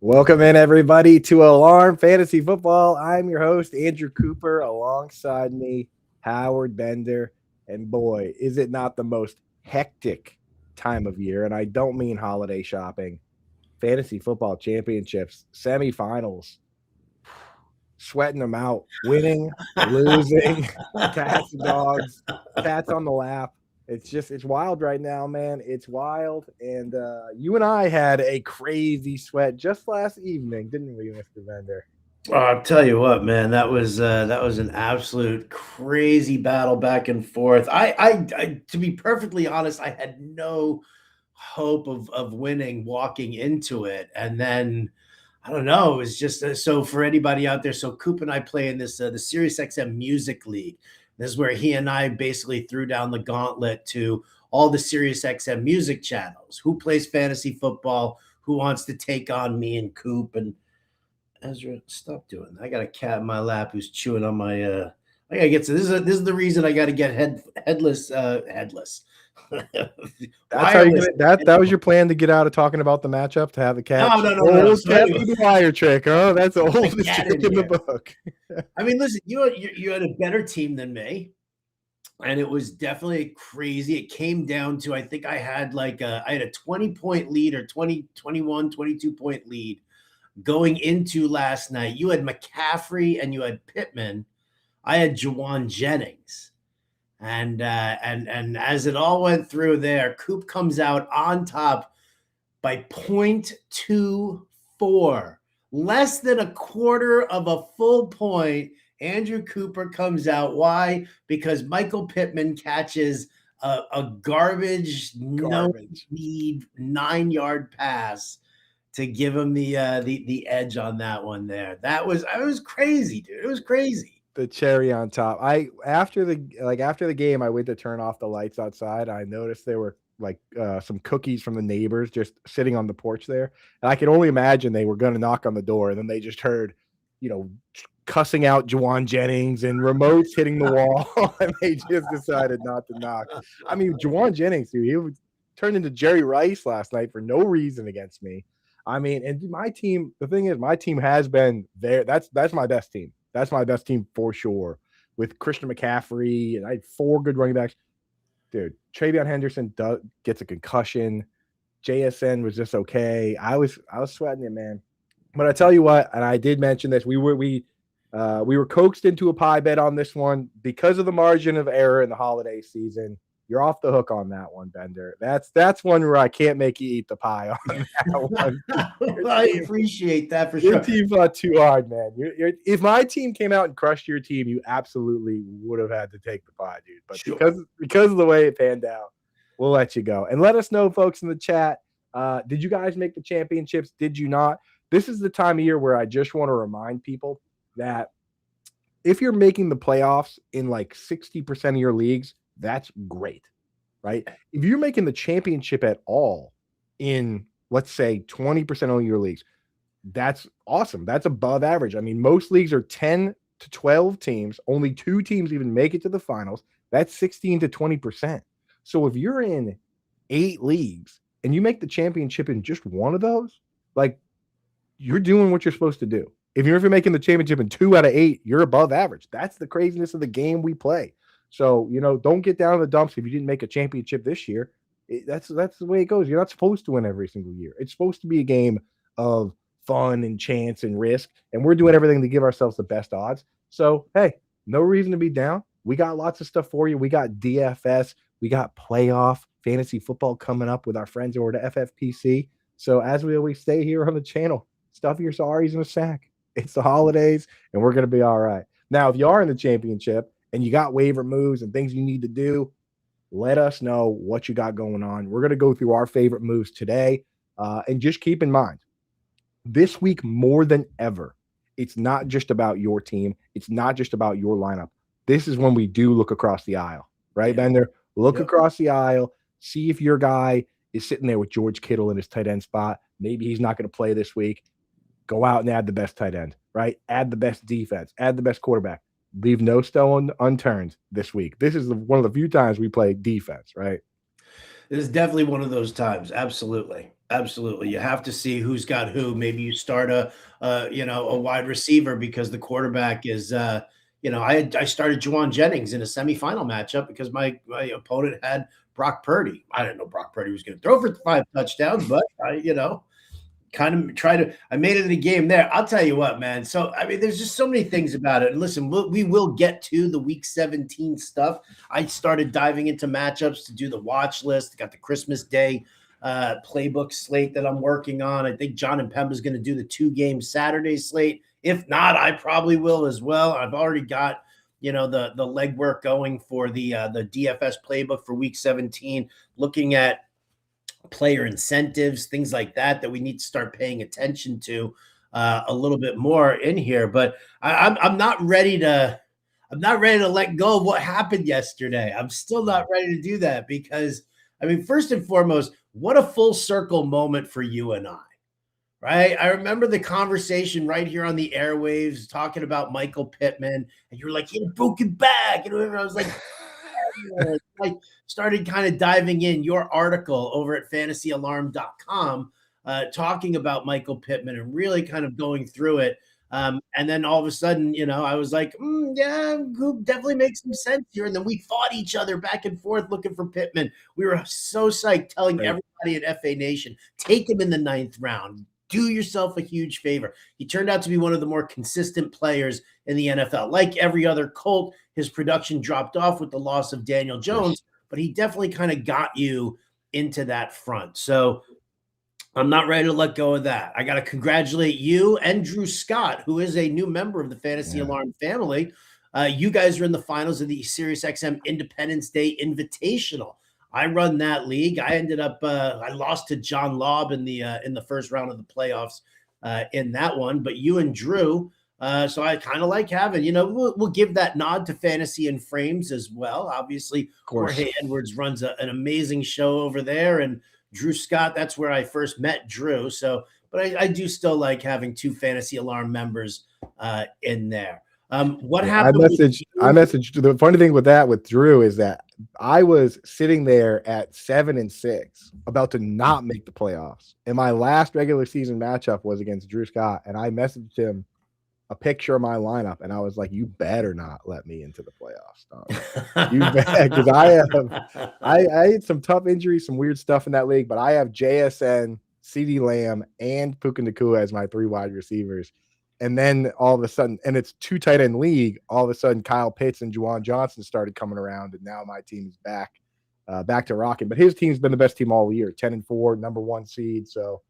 Welcome in, everybody, to Alarm Fantasy Football. I'm your host, Andrew Cooper. Alongside me, Howard Bender. And boy, is it not the most hectic time of year. And I don't mean holiday shopping. Fantasy football championships, semifinals, sweating them out, winning, losing, cats and dogs, cats on the lap. It's wild right now, man. It's wild. And you and I had a crazy sweat just last evening, didn't we, Mr. Bender? I'll tell you what, man, that was an absolute crazy battle back and forth. I to be perfectly honest, I had no hope of winning walking into it, and then I don't know. It was just so for anybody out there. So Coop and I play in this the Sirius XM Music League. This is where he and I basically threw down the gauntlet to all the Sirius XM music channels. Who plays fantasy football? Who wants to take on me and Coop? And Ezra, stop doing that. I got a cat in my lap who's chewing on my. I gotta get to this. Is the reason I got to get headless. That's how you that was your plan to get out of talking about the matchup, to have the cat. No. Cat the wire trick, huh? That's the oldest trick in the book. I mean, listen, you had a better team than me, and it was definitely crazy. It came down to, I think I had a 20-point lead, or 20, 21, 22-point lead going into last night. You had McCaffrey and you had Pittman. I had Juwan Jennings. And as it all went through there, Coop comes out on top by 0.24, less than a quarter of a full point. Andrew Cooper comes out. Why? Because Michael Pittman catches a garbage. No need 9-yard pass to give him the edge on that one there. It was crazy, dude. It was crazy. The cherry on top. After the game, I went to turn off the lights outside. I noticed there were some cookies from the neighbors just sitting on the porch there. And I could only imagine they were going to knock on the door, and then they just heard, cussing out Juwan Jennings and remotes hitting the wall, and they just decided not to knock. I mean, Juwan Jennings, dude, he turned into Jerry Rice last night for no reason against me. I mean, and my team, the thing is, my team has been there. That's my best team. That's my best team for sure, with Christian McCaffrey, and I had 4 good running backs. Dude, Travion Henderson gets a concussion. JSN was just okay. I was sweating it, man. But I tell you what, and I did mention this, we were coaxed into a pie bet on this one because of the margin of error in the holiday season. You're off the hook on that one, Bender. That's one where I can't make you eat the pie on that one. I appreciate that for sure. Your team fought too hard, man. If my team came out and crushed your team, you absolutely would have had to take the pie, dude. But sure, because of the way it panned out, we'll let you go. And let us know, folks, in the chat. Did you guys make the championships? Did you not? This is the time of year where I just want to remind people that if you're making the playoffs in 60% of your leagues, that's great, right? If you're making the championship at all in, let's say, 20% of your leagues, that's awesome. That's above average. I mean, most leagues are 10 to 12 teams. Only 2 teams even make it to the finals. That's 16 to 20%. So if you're in 8 leagues and you make the championship in just one of those, you're doing what you're supposed to do. If you're making the championship in 2 out of 8, you're above average. That's the craziness of the game we play. So, don't get down in the dumps if you didn't make a championship this year. That's the way it goes. You're not supposed to win every single year. It's supposed to be a game of fun and chance and risk, and we're doing everything to give ourselves the best odds. So, hey, no reason to be down. We got lots of stuff for you. We got DFS. We got playoff fantasy football coming up with our friends over to FFPC. So, as we always say here on the channel, stuff your sorries in a sack. It's the holidays, and we're going to be all right. Now, if you are in the championship and you got waiver moves and things you need to do, let us know what you got going on. We're going to go through our favorite moves today. And just keep in mind, this week more than ever, it's not just about your team. It's not just about your lineup. This is when we do look across the aisle, right, Bender? Look across the aisle, see if your guy is sitting there with George Kittle in his tight end spot. Maybe he's not going to play this week. Go out and add the best tight end, right? Add the best defense. Add the best quarterback. Leave no stone unturned this week. This is one of the few times we play defense, right? This is definitely one of those times. Absolutely. Absolutely. You have to see who's got who. Maybe you start a wide receiver because the quarterback is, I started Juwan Jennings in a semifinal matchup because my opponent had Brock Purdy. I didn't know Brock Purdy was going to throw for 5 touchdowns, but kind of I made it in the game there. I'll tell you what, man. So, I mean, there's just so many things about it. And listen, we will get to the week 17 stuff. I started diving into matchups to do the watch list. Got the Christmas Day playbook slate that I'm working on. I think John and Pemba is going to do the 2-game Saturday slate. If not, I probably will as well. I've already got the legwork going for the DFS playbook for week 17, looking at player incentives, things like that we need to start paying attention to a little bit more in here. But I'm not ready to let go of what happened yesterday. I'm still not ready to do that because, I mean, first and foremost, what a full circle moment for you and I, right? I remember the conversation right here on the airwaves talking about Michael Pittman, and you were like, he had a broken back. And I was like, I started kind of diving in your article over at fantasyalarm.com, talking about Michael Pittman and really kind of going through it. And then all of a sudden, I was like, yeah, definitely makes some sense here. And then we fought each other back and forth looking for Pittman. We were so psyched, telling everybody at FA Nation, take him in the 9th round. Do yourself a huge favor. He turned out to be one of the more consistent players in the NFL. Like every other Colt, his production dropped off with the loss of Daniel Jones, but he definitely kind of got you into that front. So I'm not ready to let go of that. I got to congratulate you and Drew Scott, who is a new member of the Fantasy Alarm family. You guys are in the finals of the SiriusXM Independence Day Invitational. I run that league. I ended up I lost to John Lobb in the first round of the playoffs in that one, but you and Drew. So I kind of like having, we'll give that nod to Fantasy and Frames as well. Obviously, Jorge Edwards runs an amazing show over there, and Drew Scott, that's where I first met Drew. So, but I do still like having 2 Fantasy Alarm members in there. What happened? I messaged. The funny thing with Drew is that I was sitting there at 7-6, about to not make the playoffs, and my last regular season matchup was against Drew Scott, and I messaged him a picture of my lineup, and I was like, "You better not let me into the playoffs, dog. You bet," because I had some tough injuries, some weird stuff in that league, but I have JSN, CeeDee Lamb, and Puka Nacua as my 3 wide receivers. And then all of a sudden, and it's 2 tight end league, all of a sudden Kyle Pitts and Juwan Johnson started coming around, and now my team is back to rocking. But his team's been the best team all year, 10-4, number 1 seed. So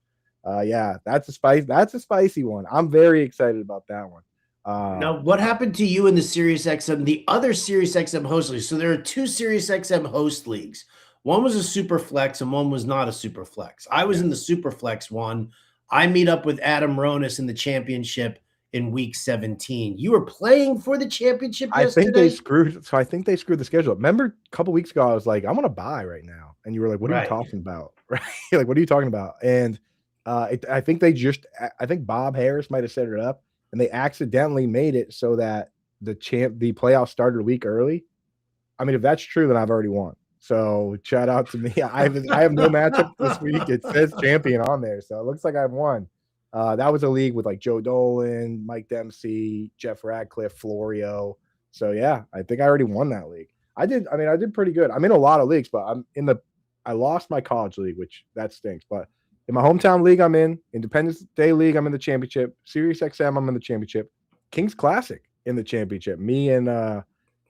that's a spicy one. I'm very excited about that one. Now, what happened to you in the SiriusXM, the other SiriusXM host leagues? So there are 2 SiriusXM host leagues. One was a super flex and one was not a super flex. I was in the super flex one. I meet up with Adam Ronis in the championship in week 17. You were playing for the championship yesterday? I think they screwed the schedule up. Remember a couple weeks ago, I was like, I'm going to buy right now. And you were like, what are you talking about? Right? Like, what are you talking about? And I think Bob Harris might have set it up, and they accidentally made it so that the playoffs started a week early. I mean, if that's true, then I've already won. So shout out to me. I have no matchup this week. It says champion on there, so it looks like I've won. That was a league with like Joe Dolan, Mike Dempsey, Jeff Radcliffe, Florio. So yeah, I think I already won that league. I did pretty good. I'm in a lot of leagues, but I lost my college league, which that stinks. But in my hometown league, I'm in Independence Day League. I'm in the championship. Sirius XM, I'm in the championship. Kings Classic in the championship. Me and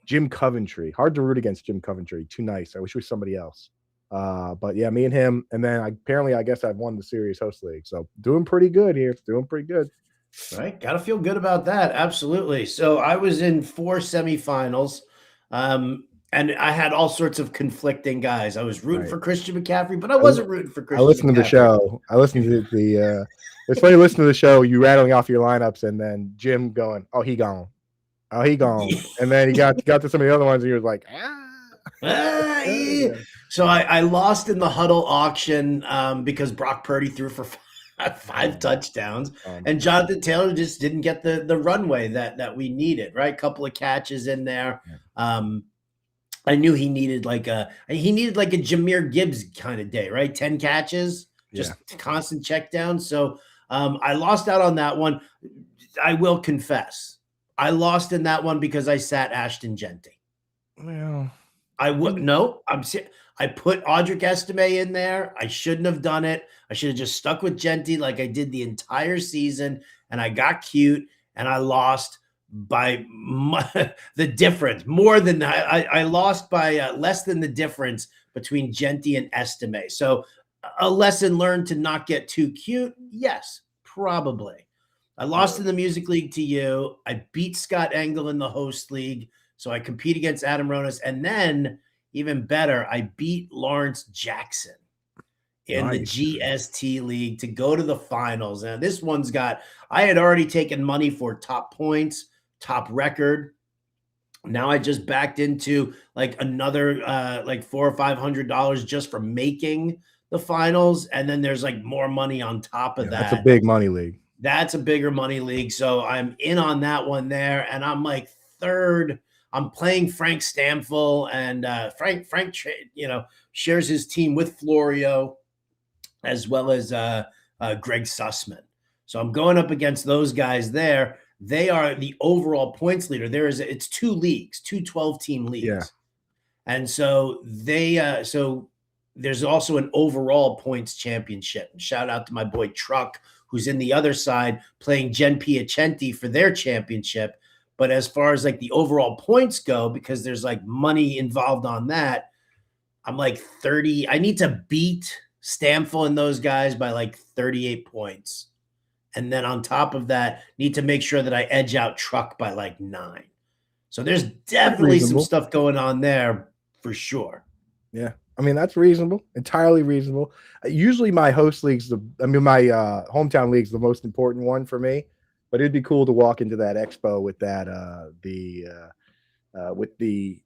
Jim Coventry. Hard to root against Jim Coventry. Too nice. I wish it was somebody else. But yeah, me and him. And then I guess I've won the Sirius Host League. So doing pretty good here. Doing pretty good. Right. Got to feel good about that. Absolutely. So I was in 4 semifinals. And I had all sorts of conflicting guys. I was rooting for Christian McCaffrey, but I wasn't rooting for Christian McCaffrey. I listened to the show. I listened to the it's funny listening to the show, you rattling off your lineups, and then Jim going, "Oh, he gone. Oh, he gone." And then he got to some of the other ones, and he was like, yeah. So I lost in the huddle auction because Brock Purdy threw for 5 touchdowns, and Jonathan Taylor just didn't get the runway that we needed. Right, couple of catches in there. I knew he needed like a Jahmyr Gibbs kind of day, right? 10 catches, just constant check down. So I lost out on that one. I will confess, I lost in that one because I sat Ashton Genty. Well, I would no. I put Audric Estime in there. I shouldn't have done it. I should have just stuck with Genty like I did the entire season, and I got cute and I lost by the difference more than I lost by less than the difference between Genty and Estime. So a lesson learned to not get too cute. Yes, probably. I lost in the Music League to you. I beat Scott Engel in the host league. So I compete against Adam Ronis. And then, even better, I beat Lawrence Jackson in the GST league to go to the finals. And this one's got, I had already taken money for top points, top record. Now I just backed into like another like $400 or $500 just for making the finals. And then there's like more money on top of that. That's a big money league. That's a bigger money league. So I'm in on that one there. And I'm like third. I'm playing Frank Stamfel, and Frank, shares his team with Florio as well as Greg Sussman. So I'm going up against those guys there. They are the overall points leader. It's two leagues, two 12-team leagues. Yeah. And so so there's also an overall points championship. Shout out to my boy Truck, who's in the other side playing Jen Piacenti for their championship. But as far as like the overall points go, because there's like money involved on that, I'm like 30. I need to beat Stamfel and those guys by like 38 points. And then on top of that, need to make sure that I edge out Truck by like 9. So there's definitely some stuff going on there for sure. Yeah. I mean, that's reasonable, entirely reasonable. Usually my host league's my hometown league's the most important one for me, but it'd be cool to walk into that expo with that, with the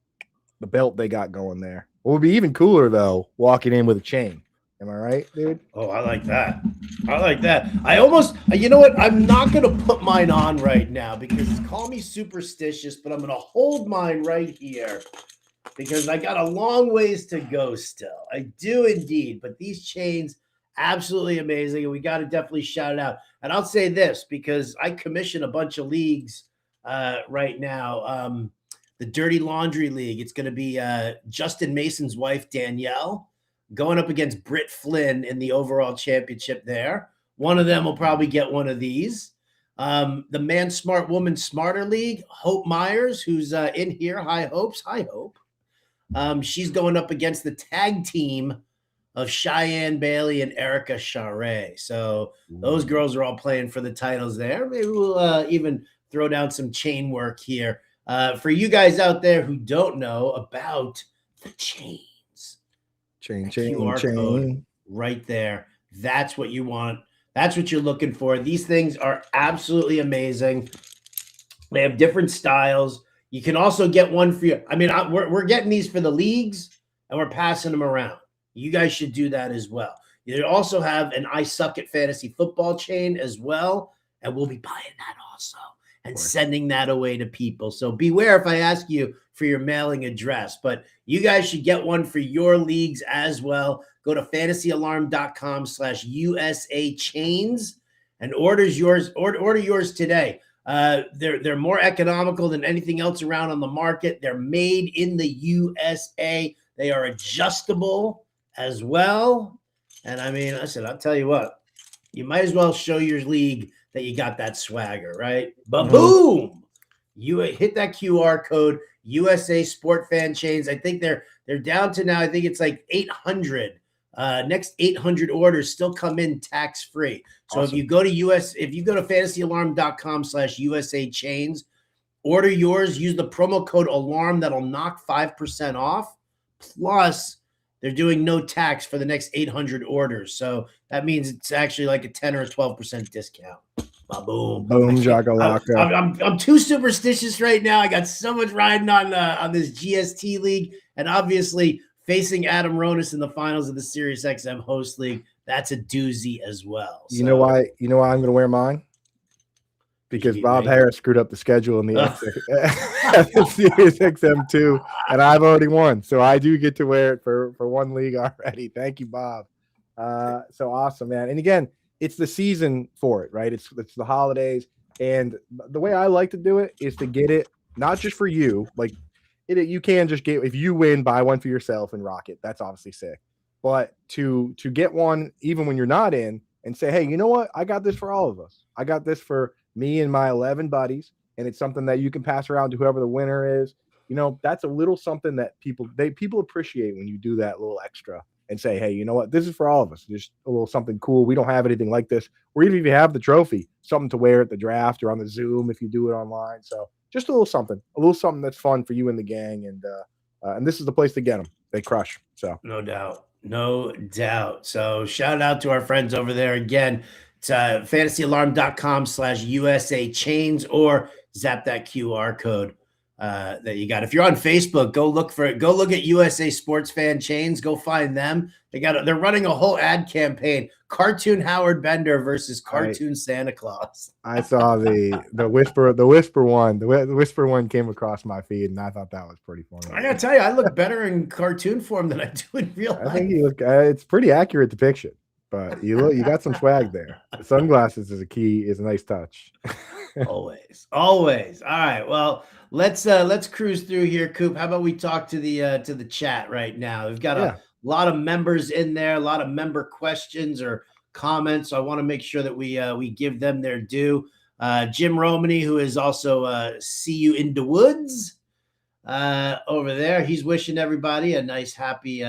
belt they got going there. What would be even cooler though, walking in with a chain. Am I right, dude? Oh, I like that. I like that. I almost, you know what? I'm not going to put mine on right now because call me superstitious, but I'm going to hold mine right here because I got a long ways to go still. I do indeed, but these chains, absolutely amazing. And we got to definitely shout it out. And I'll say this because I commission a bunch of leagues right now. The Dirty Laundry League, it's going to be Justin Mason's wife, Danielle, going up against Britt Flynn in the overall championship there. One of them will probably get one of these. The Man Smart Woman Smarter League, Hope Myers, who's in here. High hopes. High hope. She's going up against the tag team of Cheyenne Bailey and Erica Charret. So those girls are all playing for the titles there. Maybe we'll even throw down some chain work here. For you guys out there who don't know about the chain. Chain code right there. That's what you want. That's what you're looking for. These things are absolutely amazing. They have different styles. You can also get one for you. I mean, we're getting these for the leagues and we're passing them around. You guys should do that as well. You also have an I Suck at Fantasy Football chain as well, and we'll be buying that also and sending that away to people. So beware if I ask you for your mailing address, but you guys should get one for your leagues as well. Go to fantasyalarm.com/USA chains and order yours today. They're more economical than anything else around on the market. They're made in the USA. They are adjustable as well. And I mean, listen, I'll tell you what, you might as well show your league that you got that swagger, right? But boom, you hit that QR code, USA Sport Fan Chains. I think they're down to now, I think it's like 800. Next 800 orders still come in tax-free. So awesome. If you go to fantasyalarm.com/USA chains, order yours, use the promo code ALARM. That'll knock 5% off. Plus, they're doing no tax for the next 800 orders. So that means it's actually like a 10 or a 12% discount. Boom. Boom, jagalaka. I'm too superstitious right now. I got so much riding on this GST league. And obviously, facing Adam Ronis in the finals of the Sirius XM host league, that's a doozy as well. So, you know why I'm going to wear mine? Because Bob Harris screwed up the schedule in the Sirius XM2, and I've already won. So I do get to wear it for one league already. Thank you, Bob. So awesome, man. And again, it's the season for it, right? It's the holidays. And the way I like to do it is to get it not just for you, like you can just get, if you win, buy one for yourself and rock it. That's obviously sick. But to get one even when you're not in and say, hey, you know what? I got this for all of us. I got this for me and my 11 buddies, and it's something that you can pass around to whoever the winner is. You know, that's a little something that people appreciate when you do that little extra and say, hey, you know what? This is for all of us. Just a little something cool. We don't have anything like this. Or even if you have the trophy, something to wear at the draft or on the Zoom if you do it online. So just a little something that's fun for you and the gang. And this is the place to get them. They crush. So no doubt. No doubt. So shout out to our friends over there. Again, it's fantasyalarm.com/USA chains, or zap that QR code that you got. If you're on Facebook, go look for it. Go look at USA Sports Fan Chains. Go find them. They're running a whole ad campaign. Cartoon Howard Bender versus Cartoon Santa Claus. I saw the whisper one. The whisper one came across my feed, and I thought that was pretty funny. I gotta tell you, I look better in cartoon form than I do in real life. I think you look. It's pretty accurate depiction, but you got some swag there. The sunglasses is a nice touch. Always. All right. Well, let's cruise through here, Coop. How about we talk to the chat right now? We've got a lot of members in there, a lot of member questions or comments. So I want to make sure that we give them their due. Jim Romany, who is also see you in the woods over there. He's wishing everybody a nice, happy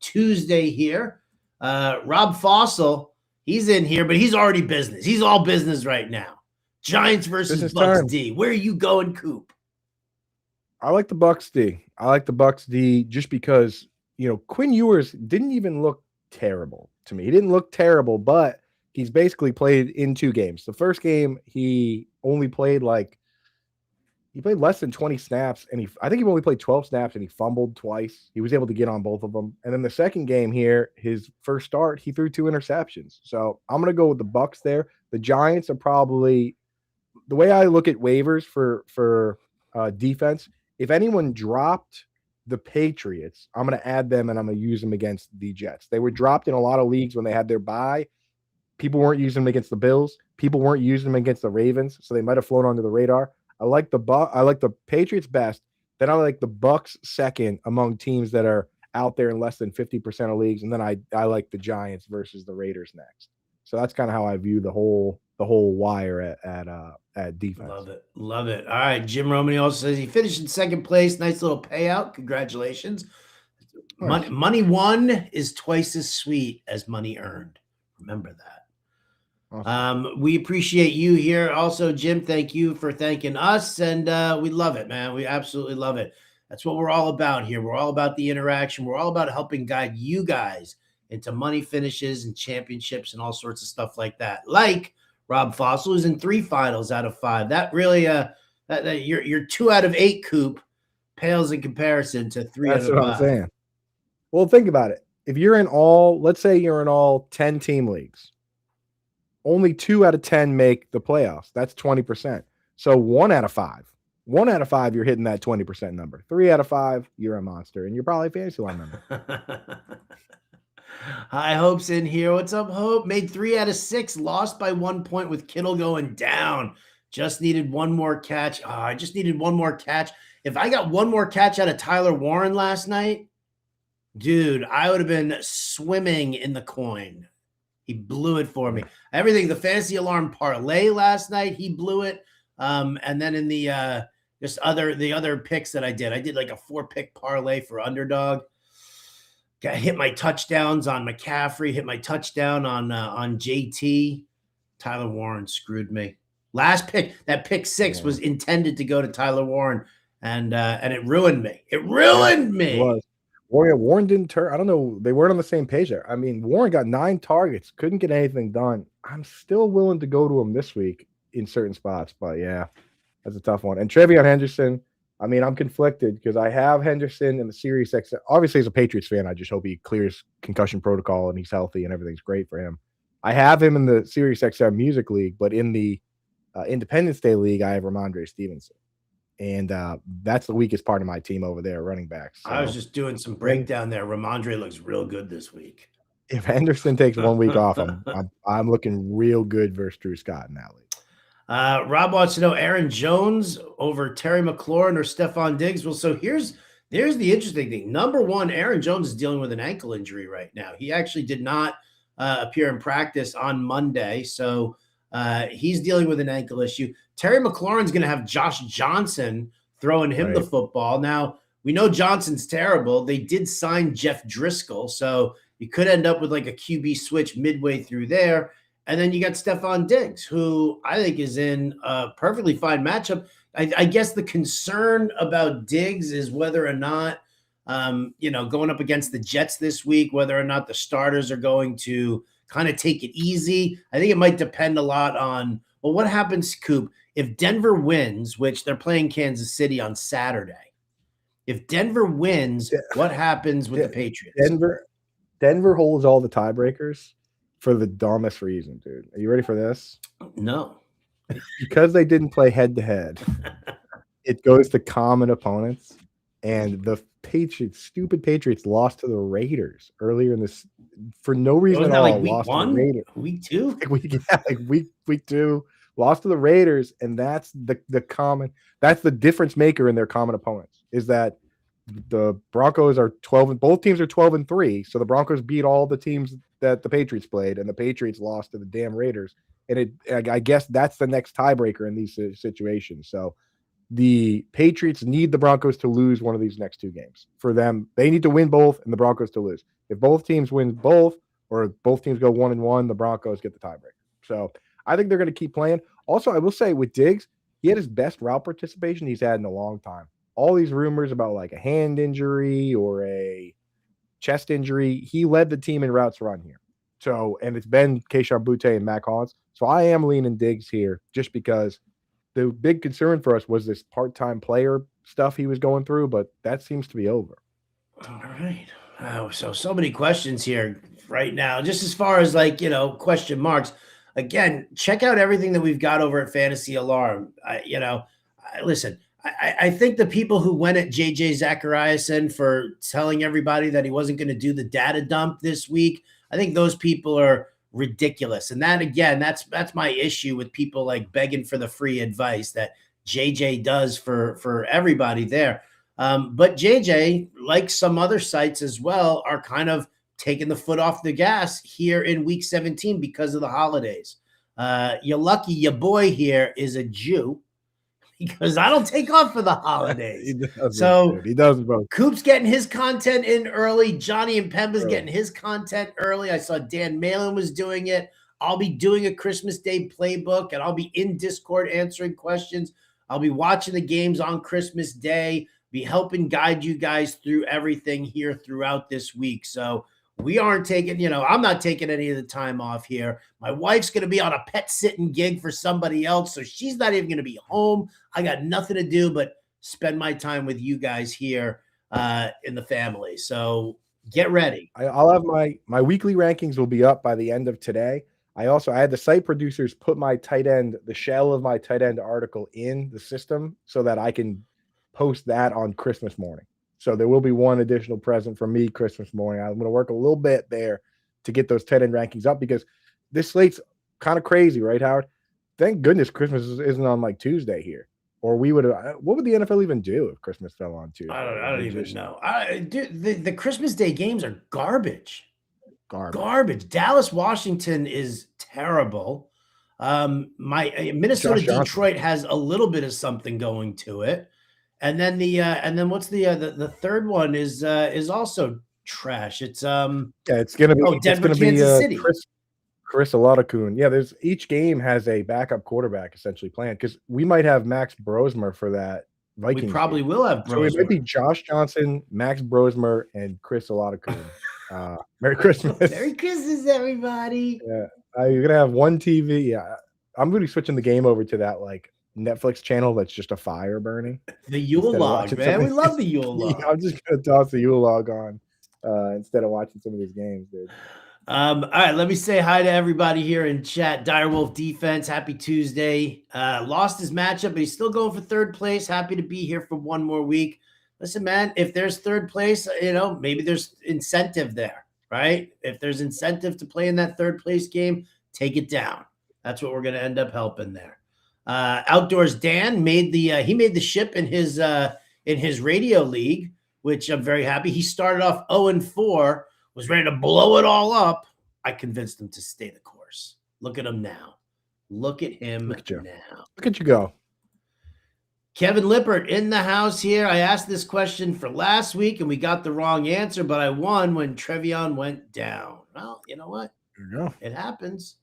Tuesday here. Rob Fossil, he's in here, but he's already business. He's all business right now. Giants versus Bucks D. Where are you going, Coop? I like the Bucks D. Just because, Quinn Ewers didn't even look terrible to me. He didn't look terrible, but he's basically played in 2 games. The first game, he only played less than 20 snaps, and I think he only played 12 snaps, and he fumbled twice. He was able to get on both of them. And then the second game here, his first start, he threw 2 interceptions. So I'm going to go with the Bucks there. The Giants are probably, the way I look at waivers for defense, if anyone dropped the Patriots, I'm going to add them, and I'm going to use them against the Jets. They were dropped in a lot of leagues when they had their bye. People weren't using them against the Bills. People weren't using them against the Ravens, so they might have flown under the radar. I like the Patriots best. Then I like the Bucks second among teams that are out there in less than 50% of leagues, and then I like the Giants versus the Raiders next. So that's kind of how I view the whole wire at defense. Love it. All right, Jim Romany also says he finished in second place. Nice little payout. Congratulations. Nice. Money won is twice as sweet as money earned. Remember that. Awesome. We appreciate you here. Also, Jim, thank you for thanking us. And we love it, man. We absolutely love it. That's what we're all about here. We're all about the interaction. We're all about helping guide you guys into money finishes and championships and all sorts of stuff like that. Like Rob Fossil, who's in 3 finals out of 5. That really, your 2 out of 8, Coop, pales in comparison to 3 out of 5. That's what I'm saying. Well, think about it. If you're let's say you're in all 10 team leagues, only 2 out of 10 make the playoffs. That's 20%. So 1 out of 5. 1 out of 5, you're hitting that 20% number. 3 out of 5, you're a monster, and you're probably a fantasy line member. Hi, Hope's in here. What's up, Hope? Made 3 out of 6, lost by 1 point with Kittle going down. Just needed one more catch. Oh, I just needed one more catch. If I got one more catch out of Tyler Warren last night, dude, I would have been swimming in the coin. He blew it for me. Everything, the Fantasy Alarm parlay last night, he blew it. And then in the other picks that I did like a 4-pick parlay for underdog. Hit my touchdowns on McCaffrey, hit my touchdown on JT. Tyler Warren screwed me. Last pick, that pick 6 was intended to go to Tyler Warren, and it ruined me. It ruined me. It was. Warren didn't turn. I don't know. They weren't on the same page there. I mean, Warren got 9 targets, couldn't get anything done. I'm still willing to go to him this week in certain spots, but yeah, that's a tough one. And Trevion Henderson, I mean, I'm conflicted because I have Henderson in the Series X. Obviously, as a Patriots fan, I just hope he clears concussion protocol and he's healthy and everything's great for him. I have him in the Series XM Music League, but in the Independence Day League, I have Ramondre Stevenson. And that's the weakest part of my team over there, running backs. So, I was just doing some breakdown there. Ramondre looks real good this week. if Henderson takes 1 week off, I'm looking real good versus Drew Scott in that league. Rob wants to know Aaron Jones over Terry McLaurin or Stephon Diggs. Well, so there's the interesting thing. Number one, Aaron Jones is dealing with an ankle injury right now. He actually did not appear in practice on Monday, so he's dealing with an ankle issue. Terry McLaurin's going to have Josh Johnson throwing him the football. Now, we know Johnson's terrible. They did sign Jeff Driscoll, so you could end up with like a QB switch midway through there. And then you got Stephon Diggs, who I think is in a perfectly fine matchup. I guess the concern about Diggs is whether or not, going up against the Jets this week, whether or not the starters are going to kind of take it easy. I think it might depend a lot on, well, what happens, Coop, if Denver wins, which they're playing Kansas City on Saturday. If Denver wins, what happens with the Patriots? Denver holds all the tiebreakers for the dumbest reason, dude. Are you ready for this? No. Because they didn't play head-to-head, it goes to common opponents. And the stupid Patriots lost to the Raiders earlier in this for no reason at all. Like week 1? Week 2? Week 2. Lost to the Raiders, and that's that's the difference maker in their common opponents, is that the Broncos are 12 and both teams are 12-3. So the Broncos beat all the teams that the Patriots played, and the Patriots lost to the damn Raiders. And I guess that's the next tiebreaker in these situations. So the Patriots need the Broncos to lose one of these next 2 games. For them, they need to win both and the Broncos to lose. If both teams win both, or both teams go 1-1, the Broncos get the tiebreaker. So I think they're going to keep playing. Also, I will say with Diggs, he had his best route participation he's had in a long time. All these rumors about like a hand injury or a chest injury, he led the team in routes run here. So, and it's been Kayshon Boutte and Mac Hollins. So I am leaning Diggs here just because the big concern for us was this part-time player stuff he was going through, but that seems to be over. All right. So many questions here right now, just as far as question marks. Again, check out everything that we've got over at Fantasy Alarm. Listen, I think the people who went at JJ Zachariason for telling everybody that he wasn't going to do the data dump this week, I think those people are ridiculous. And that, again, that's my issue with people like begging for the free advice that JJ does for everybody there. But JJ, like some other sites as well, are kind of taking the foot off the gas here in week 17 because of the holidays. You're lucky your boy here is a Jew, because I don't take off for the holidays. He does both. Coop's getting his content in early. Johnny and Pemba's getting his content early. I saw Dan Malin was doing it. I'll be doing a Christmas Day playbook, and I'll be in Discord answering questions. I'll be watching the games on Christmas Day, be helping guide you guys through everything here throughout this week. So we aren't taking, I'm not taking any of the time off here. My wife's going to be on a pet sitting gig for somebody else, so she's not even going to be home. I got nothing to do but spend my time with you guys here in the family. So get ready. I'll have my weekly rankings will be up by the end of today. I had the site producers put the shell of my tight end article in the system so that I can post that on Christmas morning. So there will be one additional present from me Christmas morning. I'm going to work a little bit there to get those tight end rankings up, because this slate's kind of crazy, right, Howard? Thank goodness Christmas isn't on like Tuesday here, or we would have. What would the NFL even do if Christmas fell on Tuesday? I don't even know. The Christmas Day games are garbage. Garbage. Dallas, Washington is terrible. My Minnesota, Detroit has a little bit of something going to it. And then what's the third one is also trash. It's it's gonna be Denver, Kansas City. Chris Oladapoun. Yeah, each game has a backup quarterback essentially playing, because we might have Max Brosmer for that Vikings. We probably will have Brosmer. So it might be Josh Johnson, Max Brosmer, and Chris Oladapoun. Merry Christmas. Merry Christmas, everybody. Yeah, you're gonna have one TV. Yeah, I'm gonna be switching the game over to that Netflix channel that's just a fire burning. The Yule log, man. We love the Yule log. Yeah, I'm just gonna toss the Yule log on instead of watching some of these games, dude. All right, let me say hi to everybody here in chat. Direwolf Defense, happy Tuesday. Lost his matchup, but he's still going for third place. Happy to be here for one more week. Listen, man, if there's third place, maybe there's incentive there, right? If there's incentive to play in that third place game, take it down. That's what we're going to end up helping there. Outdoors Dan made the ship in his radio league, which I'm very happy. He started off 0-4, was ready to blow it all up. I convinced him to stay the course. Look at him now. Look at him now. Look at you go. Kevin Lippert in the house here. I asked this question for last week, and we got the wrong answer, but I won when Trevion went down. Well, you know what? There you go. It happens.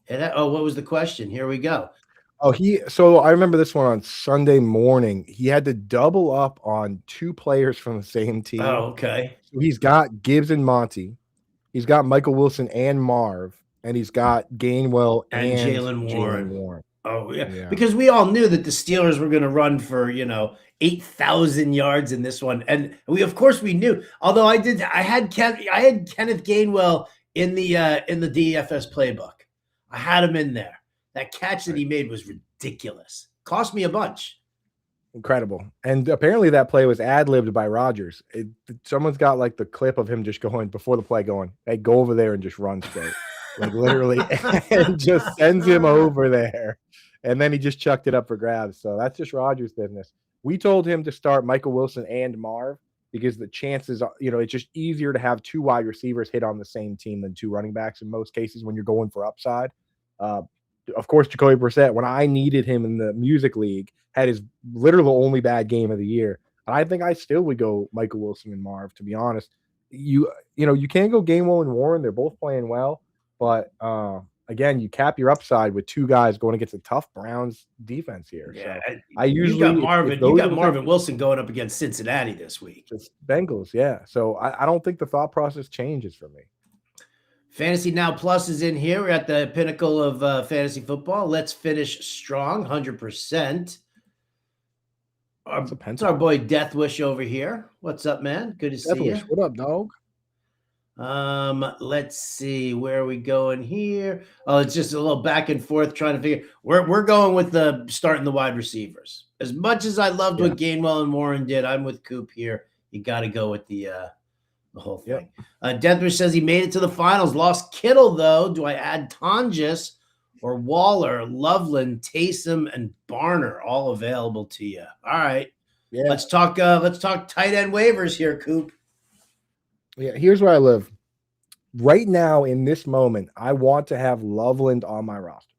What was the question? Here we go. So I remember this one on Sunday morning. He had to double up on 2 players from the same team. Oh, okay. So he's got Gibbs and Monty. He's got Michael Wilson and Marv, and he's got Gainwell and Jaylen Warren. Oh, yeah. Because we all knew that the Steelers were going to run for, 8,000 yards in this one. And of course we knew. Although I had Kenneth Gainwell in the DFS playbook. I had him in there. That catch that he made was ridiculous. Cost me a bunch. Incredible. And apparently that play was ad-libbed by Rodgers. Someone's got like the clip of him just going before the play going, hey, go over there and just run straight. Like literally, and just sends him over there. And then he just chucked it up for grabs. So that's just Rodgers' business. We told him to start Michael Wilson and Marv because the chances are, it's just easier to have 2 wide receivers hit on the same team than 2 running backs in most cases when you're going for upside. Of course, Jacoby Brissett, when I needed him in the music league, had his literally only bad game of the year. I think I still would go Michael Wilson and Marv, to be honest. You can't go Gainwell and Warren. They're both playing well. But, again, you cap your upside with 2 guys going against a tough Browns defense here. Yeah, so you got Marvin Wilson going up against Cincinnati this week. It's Bengals, yeah. So I don't think the thought process changes for me. Fantasy Now Plus is in here. We're at the pinnacle of fantasy football. Let's finish strong, 100%. It's our boy Death Wish over here. What's up, man? Good to see you. What up, dog? Let's see. Where are we going here? Oh, it's just a little back and forth trying to figure. We're going with the starting the wide receivers. As much as I loved what Gainwell and Warren did, I'm with Coop here. You got to go with the whole thing. Deathwish says he made it to the finals. Lost Kittle, though. Do I add Tonjes or Waller, Loveland, Taysom, and Barner all available to you? All right. Yeah. Let's talk tight end waivers here, Coop. Yeah, here's where I live. Right now, in this moment, I want to have Loveland on my roster.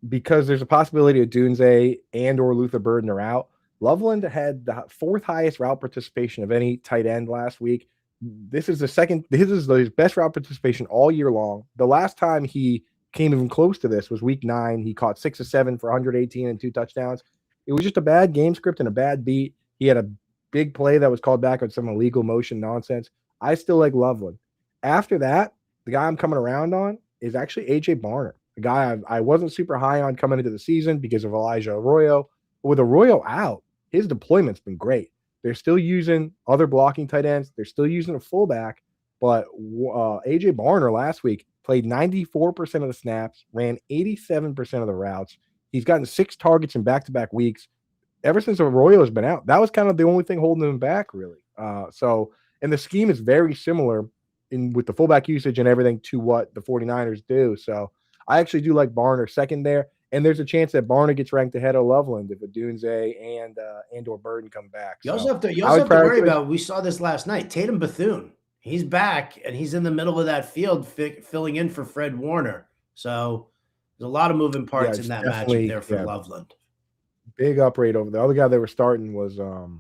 Because there's a possibility of Dunze and or Luther Burden are out. Loveland had the 4th highest route participation of any tight end last week. This is his best route participation all year long. The last time he came even close to this was week 9. He caught 6 of 7 for 118 and 2 touchdowns. It was just a bad game script and a bad beat. He had a big play that was called back on some illegal motion nonsense. I still like Loveland. After that, the guy I'm coming around on is actually AJ Barner, the guy I wasn't super high on coming into the season because of Elijah Arroyo. But with Arroyo out, his deployment's been great. They're still using other blocking tight ends. They're still using a fullback. But AJ Barner last week played 94% of the snaps, ran 87% of the routes. He's gotten 6 targets in back-to-back weeks. Ever since Arroyo has been out, that was kind of the only thing holding him back, really. And the scheme is very similar with the fullback usage and everything to what the 49ers do. So I actually do like Barner second there. And there's a chance that Barner gets ranked ahead of Loveland if Dunze and or Burden come back. You also have to worry about, we saw this last night, Tatum Bethune. He's back, and he's in the middle of that field filling in for Fred Warner. So there's a lot of moving parts in that matchup there for Loveland. Big upgrade over the other guy they were starting was now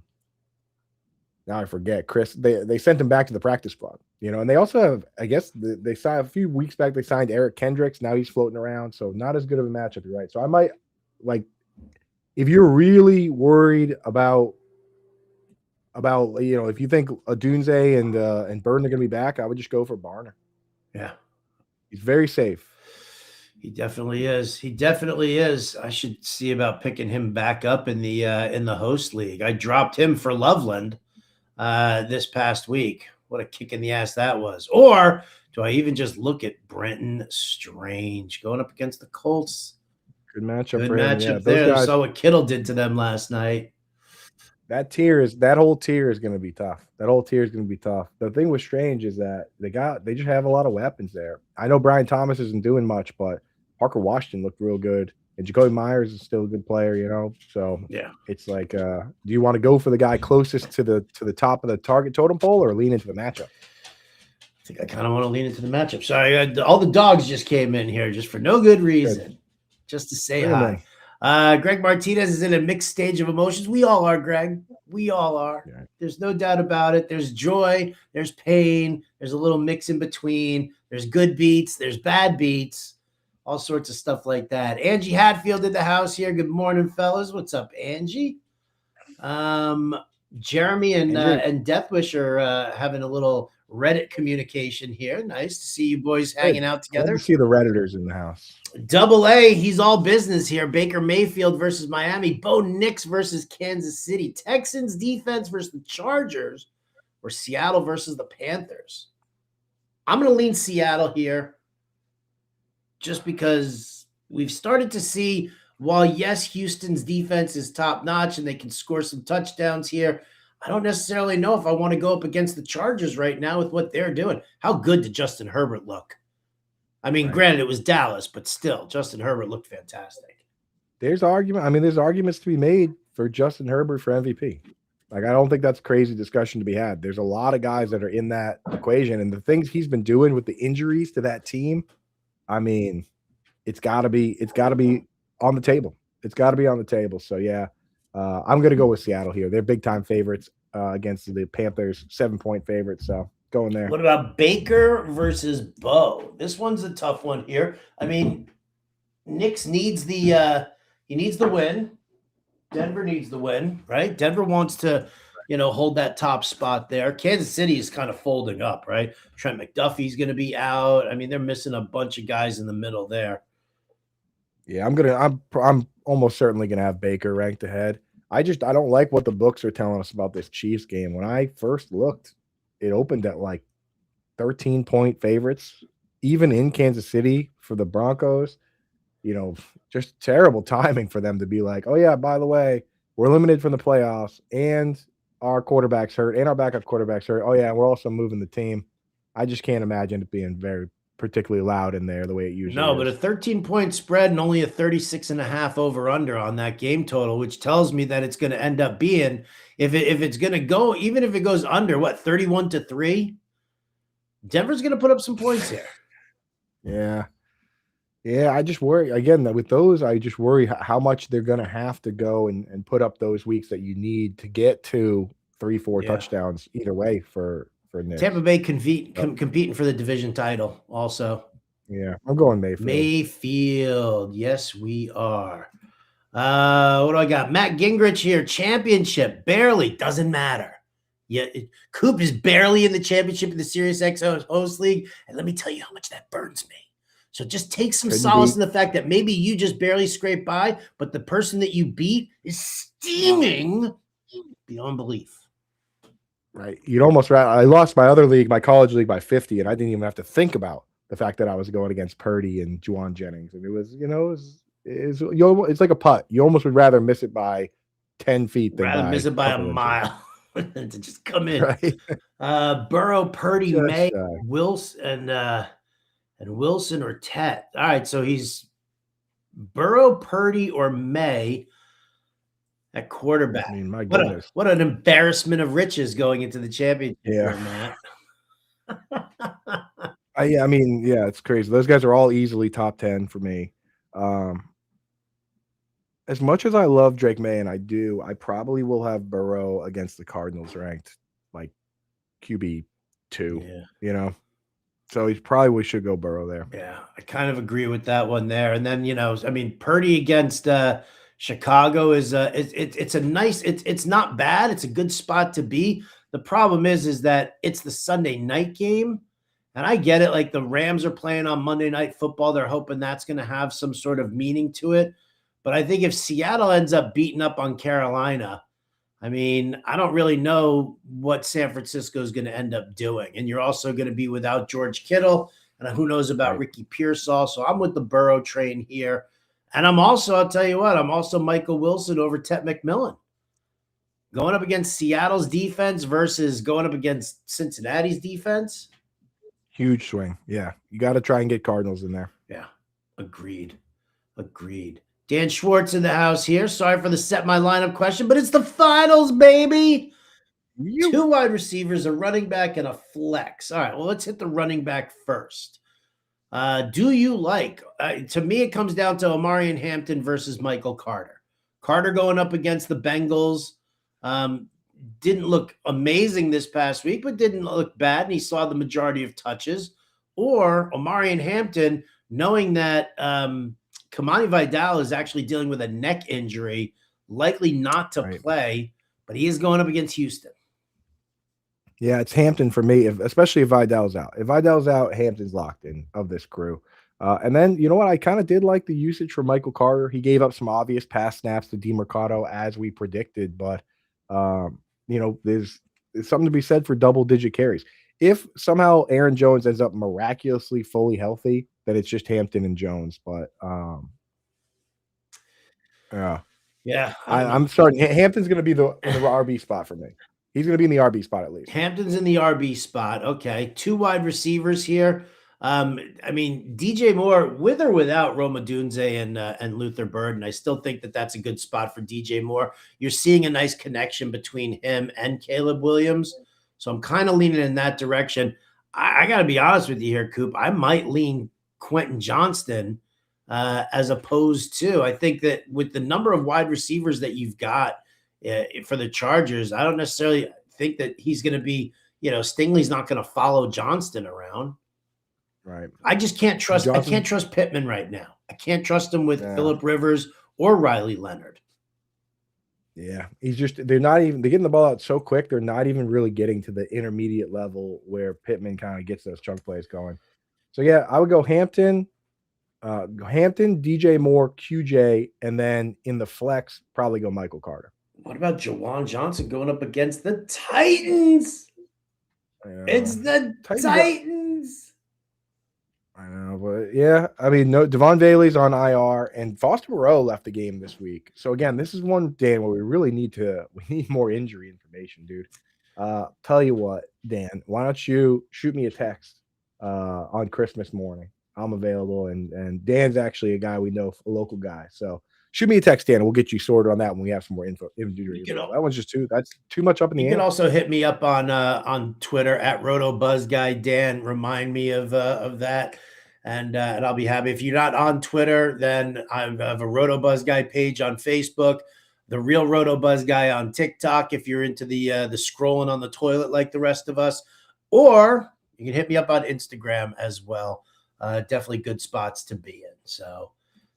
I forget, Chris. They sent him back to the practice squad, and they also have, I guess they signed a few weeks back, they signed Eric Kendricks. Now he's floating around, so not as good of a matchup, you're right. So I might, like, if you're really worried about if you think Dunze and Burden are going to be back, I would just go for Barner. Yeah. He's very safe. He definitely is. I should see about picking him back up in the host league. I dropped him for Loveland this past week. What a kick in the ass that was. Or do I even just look at Brenton Strange going up against the Colts? Good matchup there. Saw what Kittle did to them last night. that whole tier is going to be tough. That whole tier is going to be tough. The thing was strange is that they just have a lot of weapons there. I know Brian Thomas isn't doing much, but Parker Washington looked real good, and Jacoby Myers is still a good player, you know. So Yeah, it's like, do you want to go for the guy closest to the top of the target totem pole, or lean into the matchup? I think I kind of want to lean into the matchup. Sorry, all the dogs just came in here just for no good reason, just to say hi. Greg Martinez is in a mixed stage of emotions. We all are, Greg. We all are. Yeah. There's no doubt about it. There's joy. There's pain. There's a little mix in between. There's good beats. There's bad beats. All sorts of stuff like that. Angie Hatfield in the house here. Good morning, fellas. What's up, Angie? Jeremy and Deathwish are having a little Reddit communication here. Nice to see you boys hanging out together. Good to see the Redditors in the house. Double A, he's all business here. Baker Mayfield versus Miami. Bo Nix versus Kansas City. Texans defense versus the Chargers. Or Seattle versus the Panthers. I'm going to lean Seattle here just because we've started to see, while yes, Houston's defense is top-notch and they can score some touchdowns here, I don't necessarily know if I want to go up against the Chargers right now with what they're doing. How good did Justin Herbert look? I mean, granted, it was Dallas, but still, Justin Herbert looked fantastic. There's arguments to be made for Justin Herbert for MVP. Like, I don't think that's a crazy discussion to be had. There's a lot of guys that are in that equation, and the things he's been doing with the injuries to that team, I mean, it's got to be on the table. It's got to be on the table. So yeah, I'm going to go with Seattle here. They're big time favorites against the Panthers, 7-point favorites. So going there. What about Baker versus Bo? This one's a tough one here. I mean, Nix needs the win. Denver needs the win, right? Denver wants to, hold that top spot there. Kansas City is kind of folding up, right? Trent McDuffie's going to be out. I mean, they're missing a bunch of guys in the middle there. Yeah, I'm almost certainly going to have Baker ranked ahead. I don't like what the books are telling us about this Chiefs game. When I first looked, it opened at like 13-point favorites, even in Kansas City for the Broncos. Just terrible timing for them to be like, oh yeah, by the way, we're eliminated from the playoffs and our quarterback's hurt and our backup quarterback's hurt. Oh yeah, we're also moving the team. I just can't imagine it being very particularly loud in there the way it usually is. No, but a 13-point spread and only a 36.5 over-under on that game total, which tells me that it's going to end up being, if it's going to go, even if it goes under, 31-3, Denver's going to put up some points here. Yeah. Yeah, I just worry, again, with those, I just worry how much they're going to have to go and put up those weeks that you need to get to 3-4 touchdowns either way for Nick. Tampa Bay competing for the division title also. Yeah, I'm going Mayfield. Mayfield. Yes, we are. What do I got? Matt Gingrich here. Championship. Barely. Doesn't matter. Yeah, Coop is barely in the championship in the Sirius XM host league. And let me tell you how much that burns me. So just take some solace in the fact that maybe you just barely scrape by, but the person that you beat is steaming beyond belief. Right. You'd almost rather. I lost my other league, my college league, by 50, and I didn't even have to think about the fact that I was going against Purdy and Juwan Jennings. And it was, it's like a putt. You almost would rather miss it by 10 feet than miss it by a mile to just come in. Right. Burrow, Purdy, May, Wilson, and Wilson or Tet. All right, so he's Burrow, Purdy, or May at quarterback. I mean, my goodness. What an embarrassment of riches going into the championship. Yeah. It's crazy. Those guys are all easily top 10 for me. As much as I love Drake May, and I probably will have Burrow against the Cardinals ranked like QB 2, So we should go Burrow there. Yeah, I kind of agree with that one there. And then, Purdy against Chicago is it's a nice, it's not bad. It's a good spot to be. The problem is that it's the Sunday night game. And I get it. Like the Rams are playing on Monday Night Football. They're hoping that's going to have some sort of meaning to it. But I think if Seattle ends up beating up on Carolina, I don't really know what San Francisco is going to end up doing. And you're also going to be without George Kittle. And who knows about Ricky Pearsall. So I'm with the Burrow train here. And I'll tell you what, I'm also Michael Wilson over Tet McMillan. Going up against Seattle's defense versus going up against Cincinnati's defense. Huge swing. Yeah. You got to try and get Cardinals in there. Yeah. Agreed. Dan Schwartz in the house here. Sorry for the set my lineup question, but it's the finals, baby. 2 wide receivers, a running back, and a flex. All right, well, let's hit the running back first. Do you like, to me, it comes down to Omarion Hampton versus Michael Carter. Carter going up against the Bengals. Didn't look amazing this past week, but didn't look bad, and he saw the majority of touches. Or Omarion Hampton, knowing that Kamani Vidal is actually dealing with a neck injury, likely not to play, but he is going up against Houston. Yeah, it's Hampton for me, especially if Vidal's out. If Vidal's out, Hampton's locked in of this crew. And then, you know what? I kind of did like the usage for Michael Carter. He gave up some obvious pass snaps to DeMercado as we predicted, but, there's something to be said for double-digit carries. If somehow Aaron Jones ends up miraculously fully healthy, then it's just Hampton and Jones. But, yeah, I'm starting. Hampton's going to be in the RB spot for me. He's going to be in the RB spot at least. Hampton's in the RB spot. Okay. 2 wide receivers here. DJ Moore, with or without Roma Dunze and Luther Burden, I still think that that's a good spot for DJ Moore. You're seeing a nice connection between him and Caleb Williams. So I'm kind of leaning in that direction. I got to be honest with you here, Coop. I might lean Quentin Johnston as opposed to, I think that with the number of wide receivers that you've got for the Chargers, I don't necessarily think that he's going to be, Stingley's not going to follow Johnston around. Right. I just can't trust. I can't trust Pittman right now. I can't trust him with Phillip Rivers or Riley Leonard. Yeah, they're getting the ball out so quick. They're not even really getting to the intermediate level where Pittman kind of gets those chunk plays going. So yeah, I would go Hampton, DJ Moore, QJ, and then in the flex, probably go Michael Carter. What about Jawan Johnson going up against the Titans? It's the Titans. I know, but yeah, no, Devon Bailey's on IR, and Foster Moreau left the game this week. So again, this is one, Dan, where we need more injury information, dude. Tell you what, Dan, why don't you shoot me a text on Christmas morning? I'm available, and Dan's actually a guy we know, a local guy. So shoot me a text, Dan, and we'll get you sorted on that when we have some more injury. That one's just that's too much up in the air. You can also hit me up on Twitter at RotoBuzzGuy. Dan, remind me of that. And I'll be happy. If you're not on Twitter, then I have a RotoBuzzGuy page on Facebook, the real RotoBuzzGuy on TikTok. If you're into the scrolling on the toilet like the rest of us, or you can hit me up on Instagram as well. Definitely good spots to be in. So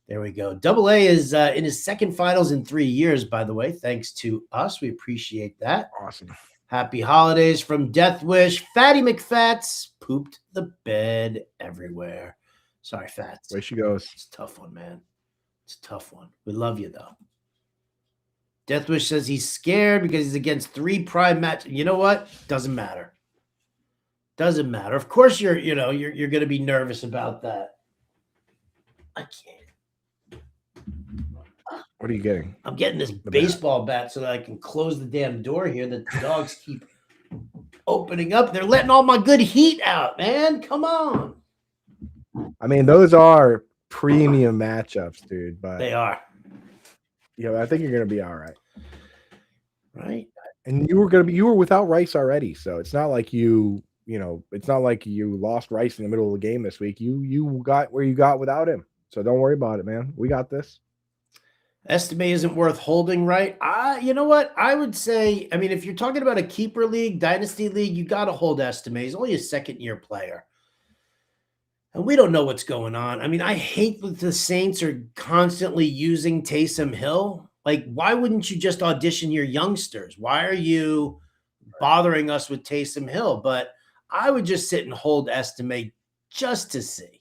there we go. Double A is in his second finals in 3 years, by the way. Thanks to us, we appreciate that. Awesome. Happy holidays from Death Wish. Fatty McFats pooped the bed everywhere. Sorry, Fats. Way she goes. It's a tough one, man. It's a tough one. We love you, though. Death Wish says he's scared because he's against 3 prime matches. You know what? Doesn't matter. Doesn't matter. Of course, you're going to be nervous about that. I can't. What are you getting? I'm getting this baseball bat so that I can close the damn door here that the dogs keep opening up. They're letting all my good heat out, man. Come on. Those are premium matchups, dude. But they are. I think you're going to be all right. Right. And you were without Rice already, so it's not like it's not like you lost Rice in the middle of the game this week. You got where you got without him. So don't worry about it, man. We got this. Estime isn't worth holding, right? You know what? I would say, if you're talking about a keeper league, dynasty league, you got to hold Estime. He's only a second-year player. And we don't know what's going on. I hate that the Saints are constantly using Taysom Hill. Like, why wouldn't you just audition your youngsters? Why are you bothering us with Taysom Hill? But I would just sit and hold Estime just to see.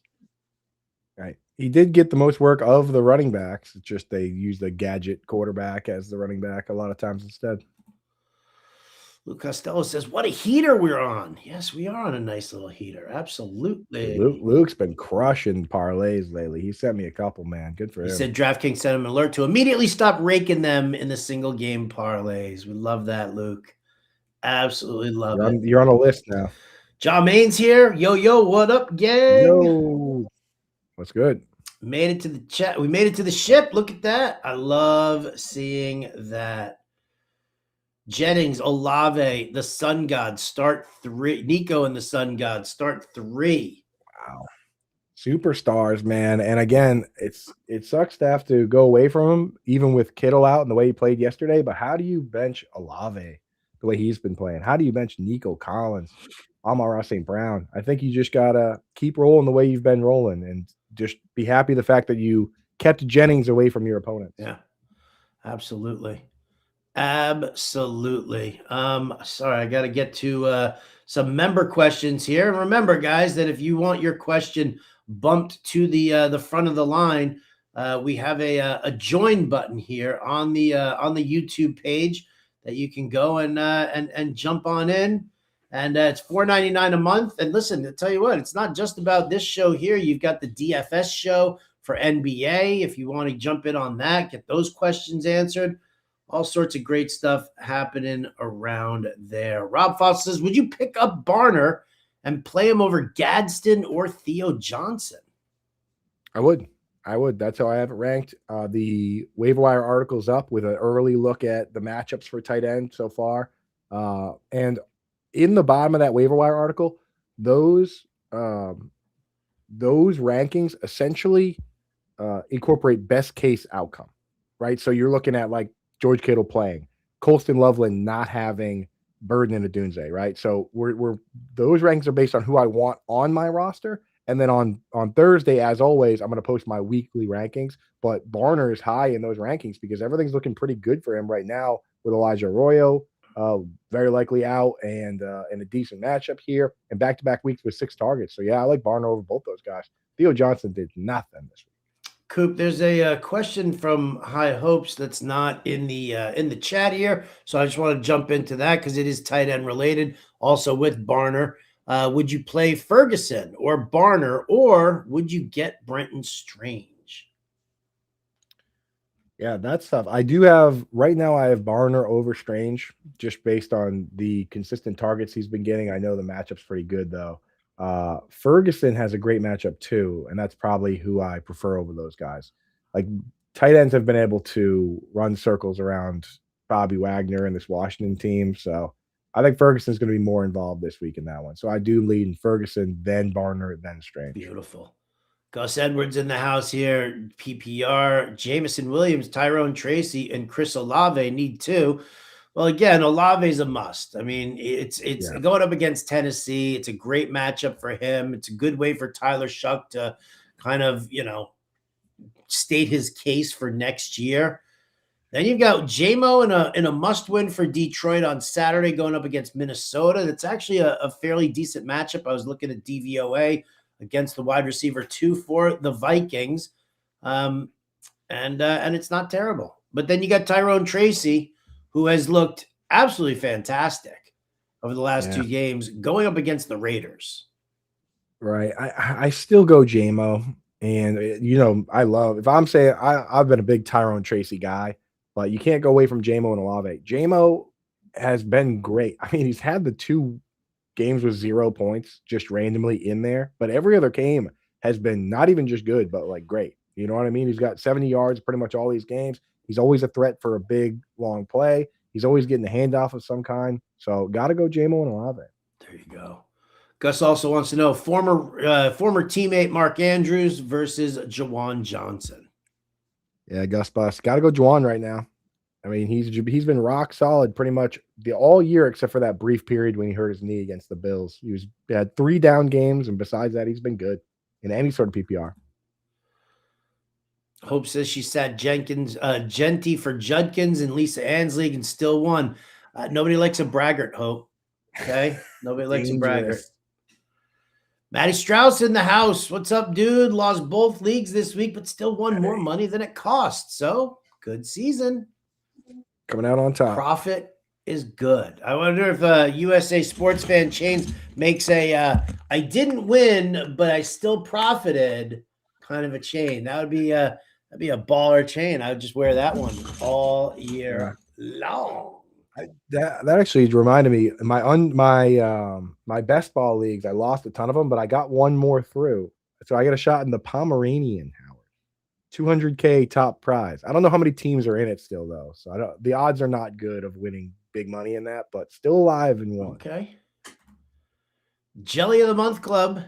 Right. He did get the most work of the running backs. It's just they use the gadget quarterback as the running back a lot of times instead. Luke Costello says, what a heater we're on. Yes, we are on a nice little heater. Absolutely. Luke's been crushing parlays lately. He sent me a couple, man. Good for He him. said DraftKings sent him an alert to immediately stop raking them in the single game parlays. We love that, Luke. Absolutely love it. You're on a list now. John Main's here. Yo, what up, gang? Yo, what's good? Made it to the chat. We made it to the ship. Look at that. I love seeing that. Jennings, Olave, the Sun God, start 3. Nico and the Sun God, start 3. Wow. Superstars, man. And again, it sucks to have to go away from him, even with Kittle out and the way he played yesterday. But how do you bench Olave the way he's been playing? How do you bench Nico Collins, Amon-Ra St. Brown? I think you just gotta keep rolling the way you've been rolling and just be happy the fact that you kept Jennings away from your opponents. Yeah, absolutely. Absolutely. Sorry, I got to get to some member questions here. And remember, guys, that if you want your question bumped to the front of the line, we have a join button here on the YouTube page that you can go and jump on in. And it's $4.99 a month. And listen, to tell you what, it's not just about this show here. You've got the DFS show for NBA. If you want to jump in on that, get those questions answered. All sorts of great stuff happening around there. Rob Foss says, would you pick up Barner and play him over Gadsden or Theo Johnson? I would. That's how I have it ranked. The waiver wire article's up with an early look at the matchups for tight end so far. And in the bottom of that waiver wire article, those rankings essentially incorporate best case outcome, right? So you're looking at like George Kittle playing, Colston Loveland not having Burden and Adunze, right? So we're those rankings are based on who I want on my roster. And then on Thursday, as always, I'm going to post my weekly rankings. But Barner is high in those rankings because everything's looking pretty good for him right now with Elijah Arroyo very likely out and a decent matchup here and back-to-back weeks with 6 targets. So, yeah, I like Barner over both those guys. Theo Johnson did nothing this week. Coop, there's a question from High Hopes that's not in the chat here, so I just want to jump into that because it is tight end related. Also with Barner, would you play Ferguson or Barner, or would you get Brenton Strange? Yeah, that's tough. I do have right now. I have Barner over Strange just based on the consistent targets he's been getting. I know the matchup's pretty good though. Ferguson has a great matchup too, and that's probably who I prefer over those guys. Like tight ends have been able to run circles around Bobby Wagner and this Washington team, so I think Ferguson's going to be more involved this week in that one. So I do lead in Ferguson, then Barner, then Strange. Beautiful. Gus Edwards in the house here. PPR, Jameson Williams, Tyrone Tracy, and Chris Olave need 2. Well, again, Olave's a must. I mean, it's going up against Tennessee. It's a great matchup for him. It's a good way for Tyler Shuck to kind of, state his case for next year. Then you've got J-Mo in a must-win for Detroit on Saturday going up against Minnesota. That's actually a fairly decent matchup. I was looking at DVOA against the wide receiver 2 for the Vikings. And it's not terrible. But then you got Tyrone Tracy, who has looked absolutely fantastic over the last 2 games, going up against the Raiders. Right. I still go J-Mo. And, I love – if I'm saying I've been a big Tyrone Tracy guy, but you can't go away from J-Mo and Olave. J-Mo has been great. I mean, he's had the 2 games with 0 points just randomly in there, but every other game has been not even just good, but like great. You know what I mean? He's got 70 yards pretty much all these games. He's always a threat for a big, long play. He's always getting a handoff of some kind. So got to go J-Mo and Olave. There you go. Gus also wants to know former teammate Mark Andrews versus Jawan Johnson. Yeah, Gus Bus. Got to go Juwan right now. I mean, he's been rock solid pretty much all year except for that brief period when he hurt his knee against the Bills. He had 3 down games, and besides that, he's been good in any sort of PPR. Hope says she sat Genty for Judkins and Lisa Ann's league and still won. Nobody likes a braggart, Hope. Okay? Nobody likes a braggart. Matty Strauss in the house. What's up, dude? Lost both leagues this week, but still won more money than it cost. So, good season. Coming out on top. Profit is good. I wonder if USA Sports Fan Chains makes a I didn't win, but I still profited kind of a chain. That'd be a baller chain. I would just wear that one all year long. That actually reminded me, my best ball leagues, I lost a ton of them, but I got one more through. So I got a shot in the Pomeranian, Howard. 200K top prize. I don't know how many teams are in it still though. So the odds are not good of winning big money in that, but still alive in one. Okay. Jelly of the Month Club.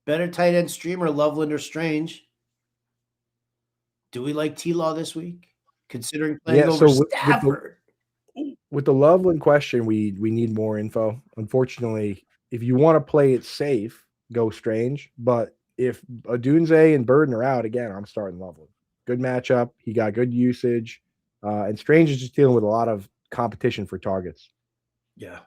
Better tight end streamer, Loveland or Strange? Do we like T-Law this week? Considering playing over Stafford. With the Loveland question, we need more info. Unfortunately, if you want to play it safe, go Strange. But if Odunze and Burden are out, again, I'm starting Loveland. Good matchup. He got good usage. And Strange is just dealing with a lot of competition for targets. Yeah.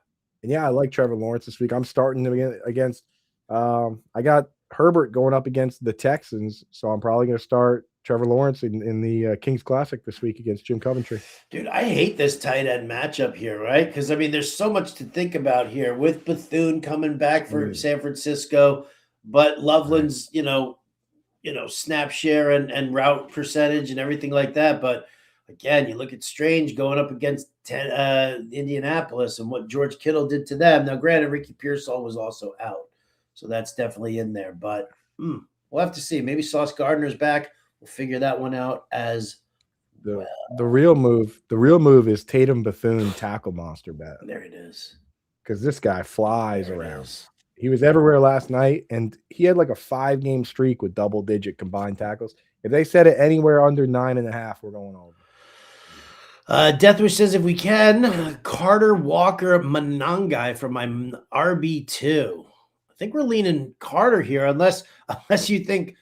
And yeah, I like Trevor Lawrence this week. I'm starting him against I got Herbert going up against the Texans, so I'm probably going to start Trevor Lawrence in the Kings Classic this week against Jim Coventry. Dude, I hate this tight end matchup here, right? Because, I mean, there's so much to think about here with Bethune coming back for San Francisco, but Loveland's, snap share and route percentage and everything like that. But, again, you look at Strange going up against Indianapolis and what George Kittle did to them. Now, granted, Ricky Pearsall was also out, so that's definitely in there. But we'll have to see. Maybe Sauce Gardner's back. We'll figure that one out as well. The real move is Tatum Bethune tackle monster bet. There it is. Because this guy flies around. He was everywhere last night, and he had like a 5-game streak with double-digit combined tackles. If they set it anywhere under 9.5, we're going over. Deathwish says, if we can, Carter Walker Manangai from my RB2. I think we're leaning Carter here, unless you think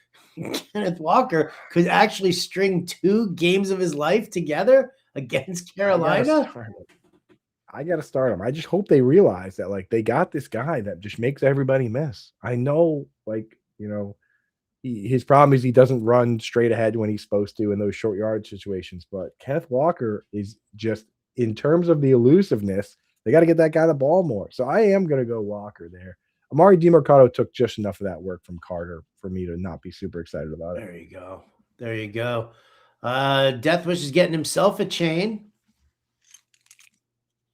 Kenneth Walker could actually string 2 games of his life together against Carolina. I got to start him. I just hope they realize that, like, they got this guy that just makes everybody miss. I know, his problem is he doesn't run straight ahead when he's supposed to in those short yard situations. But Kenneth Walker is just, in terms of the elusiveness, they got to get that guy the ball more. So I am going to go Walker there. Amari DiMercato took just enough of that work from Carter for me to not be super excited about it. There you go. Deathwish is getting himself a chain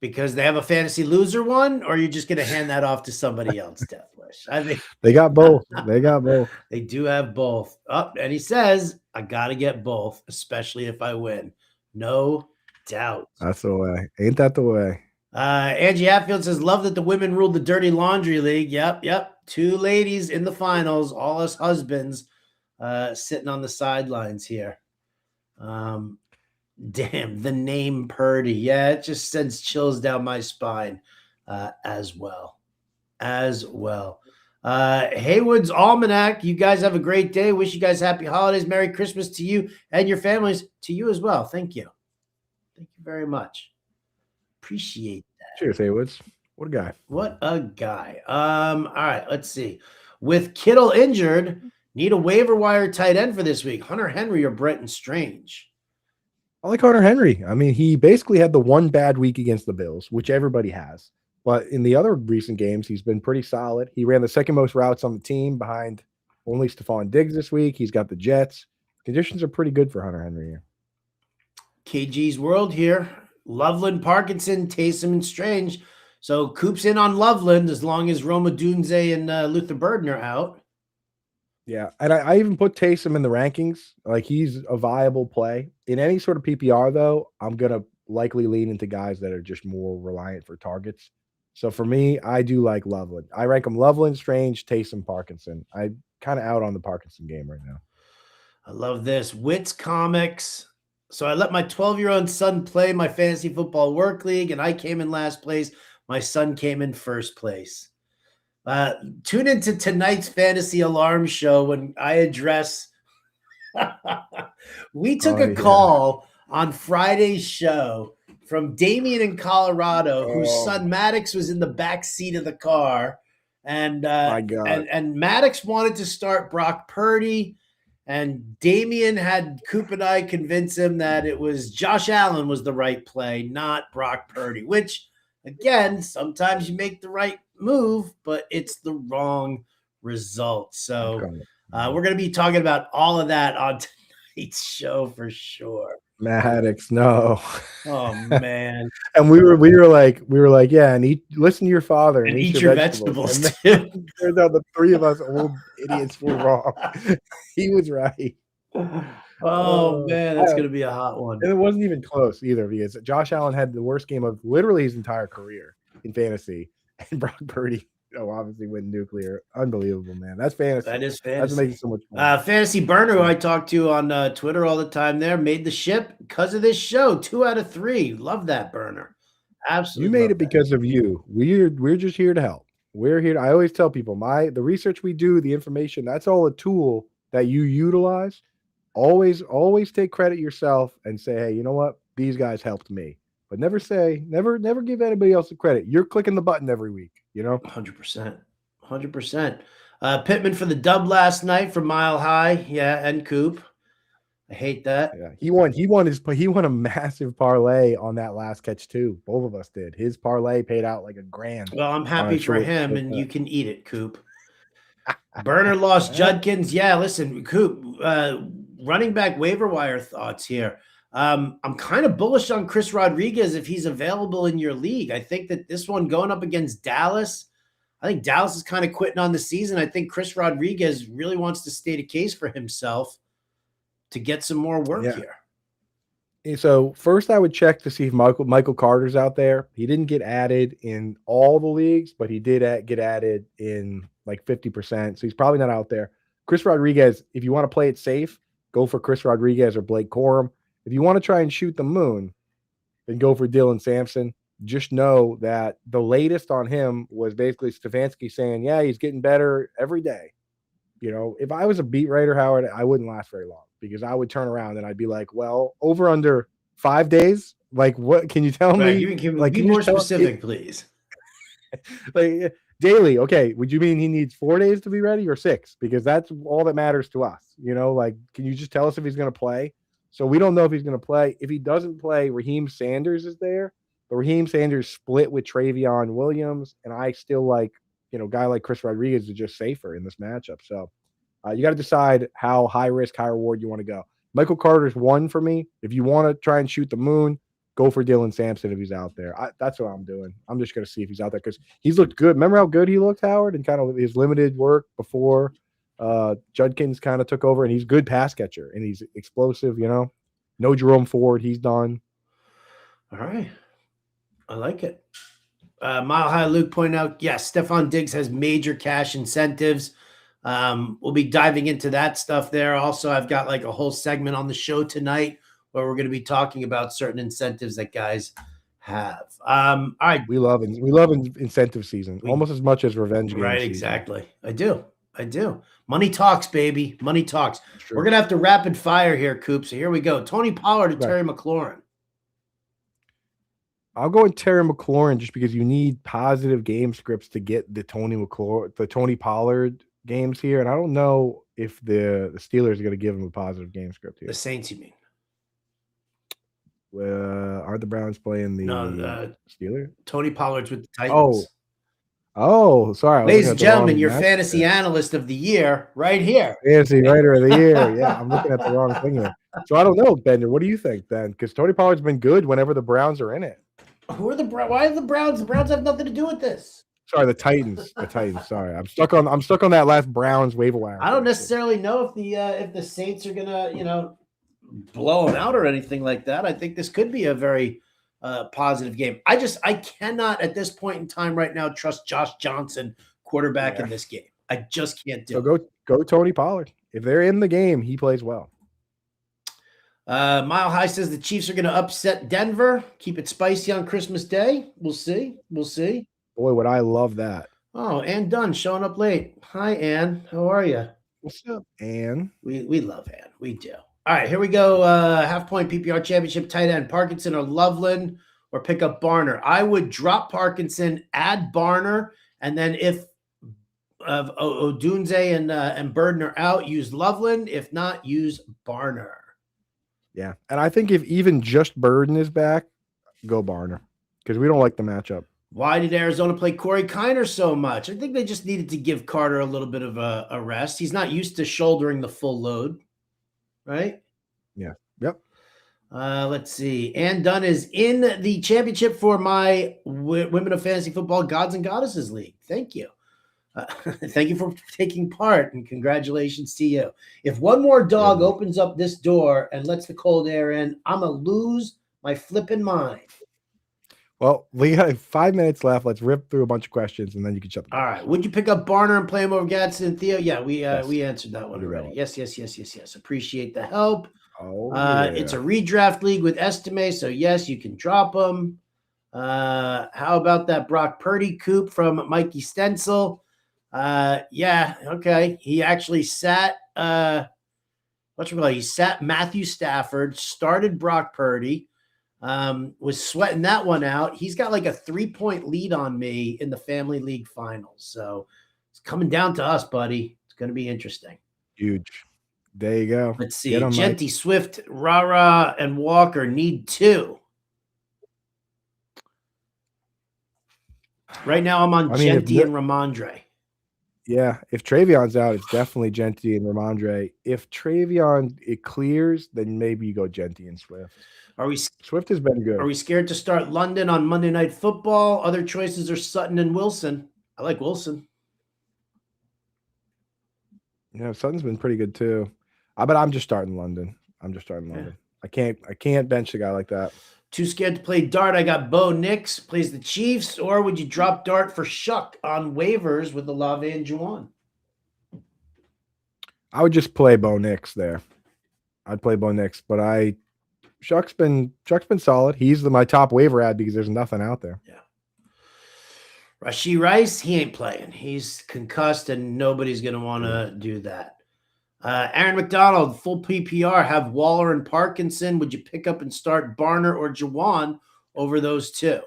because they have a fantasy loser one, or you're just going to hand that off to somebody else, Deathwish? I think they got both. They do have both. And he says, I got to get both, especially if I win. No doubt. That's the way. Ain't that the way? Angie Hatfield says, love that the women ruled the Dirty Laundry League. Yep. 2 ladies in the finals, all us husbands sitting on the sidelines here. Damn, the name Purdy. Yeah, it just sends chills down my spine as well. Haywood's Almanac. You guys have a great day. Wish you guys happy holidays. Merry Christmas to you and your families. To you as well. Thank you. Thank you very much. Appreciate that. Cheers, Haywoods. What a guy. All right, let's see. With Kittle injured, need a waiver wire tight end for this week. Hunter Henry or Brenton Strange? I like Hunter Henry. I mean, he basically had the one bad week against the Bills, which everybody has. But in the other recent games, he's been pretty solid. He ran the second most routes on the team behind only Stephon Diggs this week. He's got the Jets. Conditions are pretty good for Hunter Henry here. KG's World here. Loveland, Parkinson, Taysom, and Strange. So Coop's in on Loveland as long as Roma Dunze and Luther Burden are out. Yeah, and I even put Taysom in the rankings. Like, he's a viable play. In any sort of PPR, though, I'm going to likely lean into guys that are just more reliant for targets. So for me, I do like Loveland. I rank them Loveland, Strange, Taysom, Parkinson. I'm kind of out on the Parkinson game right now. I love this. Wits Comics. So I let my 12-year-old son play my fantasy football work league, and I came in last place. My son came in first place. Tune into tonight's fantasy alarm show when I address. We took a call on Friday's show from Damien in Colorado, whose son Maddox was in the back seat of the car, and Maddox wanted to start Brock Purdy, And Damian had Coop and I convince him that it was Josh Allen was the right play, not Brock Purdy, which, again, sometimes you make the right move, but it's the wrong result. So we're going to be talking about all of that on tonight's show for sure. Maddox, no. Oh man. And we were like, yeah, and listen to your father and eat your vegetables. And then, turns out the three of us old idiots were wrong. He was right. Oh man, that's gonna be a hot one. And it wasn't even close either, because Josh Allen had the worst game of literally his entire career in fantasy, and Brock Purdy, obviously went nuclear. Unbelievable, man. That's fantasy. That is fantasy. That's making so much fun. Fantasy Burner, who I talk to on Twitter all the time, there made the ship because of this show. 2 out of 3. Love that, Burner. Absolutely. You made it because of you. We're just here to help. We're here. I always tell people the research we do, the information, that's all a tool that you utilize. Always take credit yourself and say, hey, you know what? These guys helped me. But never give anybody else the credit. You're clicking the button every week, 100%. 100%. Pittman for the dub last night from Mile High. Yeah, and Coop. I hate that. Yeah, he won a massive parlay on that last catch too. Both of us did. His parlay paid out like $1,000. Well, I'm happy for him, and you can eat it, Coop. Burner lost Judkins. Yeah, listen, Coop, running back waiver wire thoughts here. I'm kind of bullish on Chris Rodriguez if he's available in your league. I think that this one going up against Dallas, I think Dallas is kind of quitting on the season. I think Chris Rodriguez really wants to state a case for himself to get some more work here. So first I would check to see if Michael Carter's out there. He didn't get added in all the leagues, but he did get added in like 50%. So he's probably not out there. Chris Rodriguez, if you want to play it safe, go for Chris Rodriguez or Blake Corum. If you want to try and shoot the moon, then go for Dylan Sampson. Just know that the latest on him was basically Stefanski saying, yeah, he's getting better every day. If I was a beat writer, Howard, I wouldn't last very long, because I would turn around and I'd be like, well, over under 5 days. Like, what can you tell me? You can be more specific, please. Like daily. Okay. Would you mean he needs 4 days to be ready or 6? Because that's all that matters to us. Like, can you just tell us if he's going to play? So we don't know if he's going to play. If he doesn't play, Raheem Sanders is there. But Raheem Sanders split with Travion Williams, and I still like, a guy like Chris Rodriguez is just safer in this matchup. So you got to decide how high risk, high reward you want to go. Michael Carter's 1 for me. If you want to try and shoot the moon, go for Dylan Sampson if he's out there. That's what I'm doing. I'm just going to see if he's out there, because he's looked good. Remember how good he looked, Howard, and kind of his limited work before Judkins kind of took over, and he's a good pass catcher, and he's explosive, No Jerome Ford, he's done. All right. I like it. Mile High Luke pointed out, yes, Stephon Diggs has major cash incentives. We'll be diving into that stuff there. Also, I've got like a whole segment on the show tonight where we're going to be talking about certain incentives that guys have. All right. We love incentive season almost as much as revenge game. Right, season. Exactly. I do. Money talks, baby. Money talks. We're going to have to rapid fire here, Coop. So here we go. Tony Pollard to Terry McLaurin. I'll go with Terry McLaurin just because you need positive game scripts to get the Tony Pollard games here. And I don't know if the Steelers are going to give him a positive game script here. The Saints, you mean? Aren't the Browns playing the Steelers? Tony Pollard's with the Titans. Oh, sorry. Ladies and gentlemen, your fantasy analyst of the year right here. Fantasy writer of the year. Yeah, I'm looking at the wrong thing here. So I don't know, Bender. What do you think, Ben? Because Tony Pollard's been good whenever the Browns are in it. Who are the Browns? Why are the Browns? The Browns have nothing to do with this. Sorry, the Titans. The Titans. Sorry, I'm stuck on that last Browns waiver wire. I don't necessarily know if the Saints are gonna blow them out or anything like that. I think this could be a very positive game. I cannot at this point in time right now trust Josh Johnson quarterback in this game. I just can't do it. Go Tony Pollard. If they're in the game, he plays well. Mile High says the Chiefs are going to upset Denver. Keep it spicy on Christmas Day. We'll see. Boy, would I love that. Oh, Ann Dunn showing up late. Hi, Ann. How are you? What's up, Ann? We love Ann. We do. All right, here we go. Half-point PPR championship tight end. Parkinson or Loveland, or pick up Barner. I would drop Parkinson, add Barner, and then if of Odunze and Burden are out. Use Loveland. If not, use Barner. Yeah. And I think if even just Burden is back, go Barner because we don't like the matchup. Why did Arizona play Corey Kiner so much? I think they just needed to give Carter a little bit of a rest. He's not used to shouldering the full load, right? Yeah. Yep. Let's see. Ann Dunn is in the championship for my Women of Fantasy Football Gods and Goddesses League. Thank you. Thank you for taking part, and congratulations to you. If one more dog opens up this door and lets the cold air in, I'm going to lose my flipping mind. Well, we got 5 minutes left. Let's rip through a bunch of questions, and then you can shut the door. All right. Would you pick up Barner and play him over Gadsden and Theo? Yeah, we answered that one already. Yes. Appreciate the help. Oh, It's a redraft league with Estime, so yes, you can drop them. How about that Brock Purdy coup from Mikey Stencil? Yeah, okay. He actually sat he sat Matthew Stafford, started Brock Purdy, was sweating that one out. He's got like a 3-point lead on me in the family league finals. So it's coming down to us, buddy. It's going to be interesting. Huge. There you go. Let's see. Genty, Swift, Rara, and Walker need 2. Right now I'm on Genty and Ramondre. Yeah, if Travion's out, it's definitely Genty and Ramondre. If Travion it clears, then maybe you go Genty and Swift. Swift has been good. Are we scared to start London on Monday Night Football? Other choices are Sutton and Wilson. I like Wilson. Yeah, Sutton's been pretty good too. But I'm just starting London. Yeah. I can't bench a guy like that. Too scared to play Dart. I got Bo Nix, plays the Chiefs, or would you drop Dart for Shuck on waivers with Olave and Juwan? I would just play Bo Nix there. I'd play Bo Nix, but Shuck's been solid. He's my top waiver ad because there's nothing out there. Yeah. Rashee Rice, he ain't playing. He's concussed, and nobody's going to want to do that. Aaron McDonald, full PPR, have Waller and Parkinson. Would you pick up and start Barner or Juwan over those 2?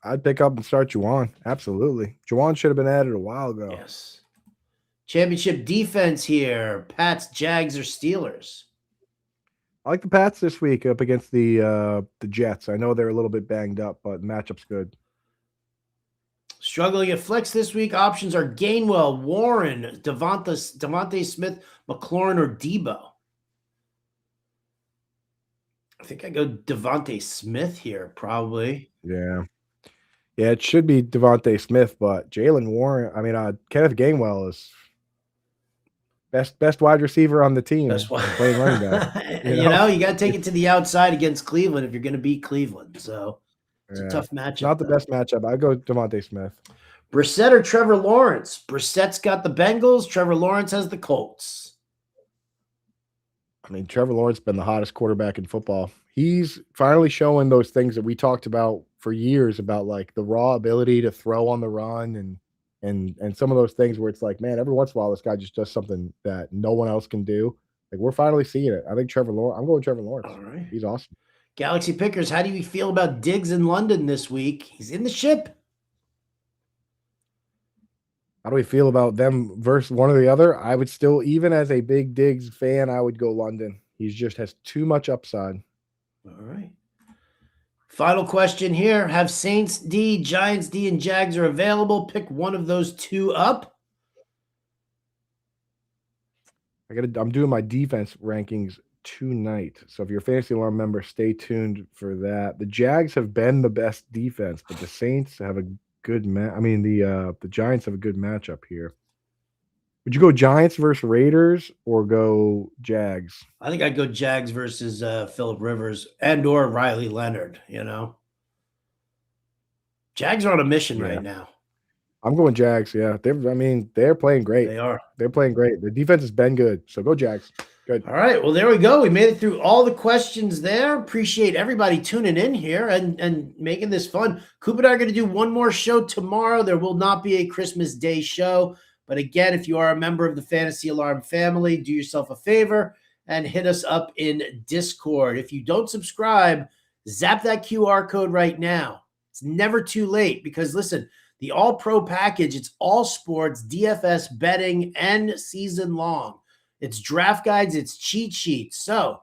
I'd pick up and start Juwan. Absolutely. Juwan should have been added a while ago. Yes. Championship defense here. Pats, Jags, or Steelers? I like the Pats this week up against the Jets. I know they're a little bit banged up, but matchup's good. Struggling at flex this week. Options are Gainwell, Warren, Devontae Smith, McLaurin, or Debo. I think I go Devontae Smith here, probably. Yeah, it should be Devontae Smith, but Jalen Warren. I mean, Kenneth Gainwell is best wide receiver on the team. Playing running back. You got to take it to the outside against Cleveland if you're going to beat Cleveland. So. It's a tough matchup. Not the best matchup. I go Devontae Smith. Brissett or Trevor Lawrence? Brissett's got the Bengals. Trevor Lawrence has the Colts. I mean, Trevor Lawrence has been the hottest quarterback in football. He's finally showing those things that we talked about for years about like the raw ability to throw on the run and some of those things where it's like, man, every once in a while this guy just does something that no one else can do. Like we're finally seeing it. I think I'm going Trevor Lawrence. All right. He's awesome. Galaxy Pickers, how do you feel about Diggs in London this week? He's in the ship. How do we feel about them versus one or the other? I would still, even as a big Diggs fan, I would go London. He just has too much upside. All right. Final question here. Have Saints D, Giants D, and Jags are available? Pick one of those 2 up. I'm doing my defense rankings tonight. So if you're a Fantasy Alarm member, stay tuned for that. The Jags have been the best defense, but the Saints have a good the Giants have a good matchup here. Would you go Giants versus Raiders or go Jags? I think I'd go Jags versus Phillip Rivers and or Riley Leonard, Jags are on a mission right now. I'm going Jags, yeah. They're playing great. They are. They're playing great. The defense has been good, so go Jags. Good. All right. Well, there we go. We made it through all the questions there. Appreciate everybody tuning in here and making this fun. Coop and I are going to do one more show tomorrow. There will not be a Christmas Day show. But again, if you are a member of the Fantasy Alarm family, do yourself a favor and hit us up in Discord. If you don't subscribe, zap that QR code right now. It's never too late because, listen, The all-pro package, it's all sports, DFS, betting, and season long. It's draft guides, it's cheat sheets. So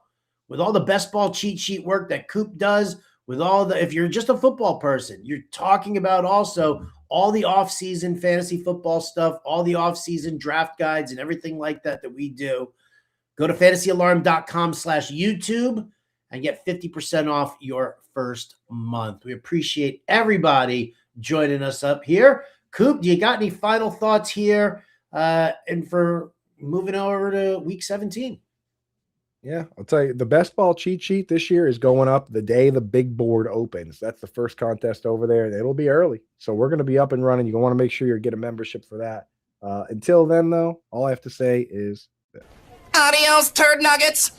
with all the best ball cheat sheet work that Coop does, with all the, if you're just a football person, you're talking about also all the off-season fantasy football stuff, all the off-season draft guides and everything like that we do. Go to fantasyalarm.com/YouTube and get 50% off your first month. We appreciate everybody joining us up here. Coop, do you got any final thoughts here? And for moving over to week 17. Yeah, I'll tell you, the best ball cheat sheet this year is going up the day the big board opens. That's the first contest over there, and it'll be early. So we're going to be up and running. You want to make sure you get a membership for that. Until then, though, all I have to say is Adios, turd nuggets.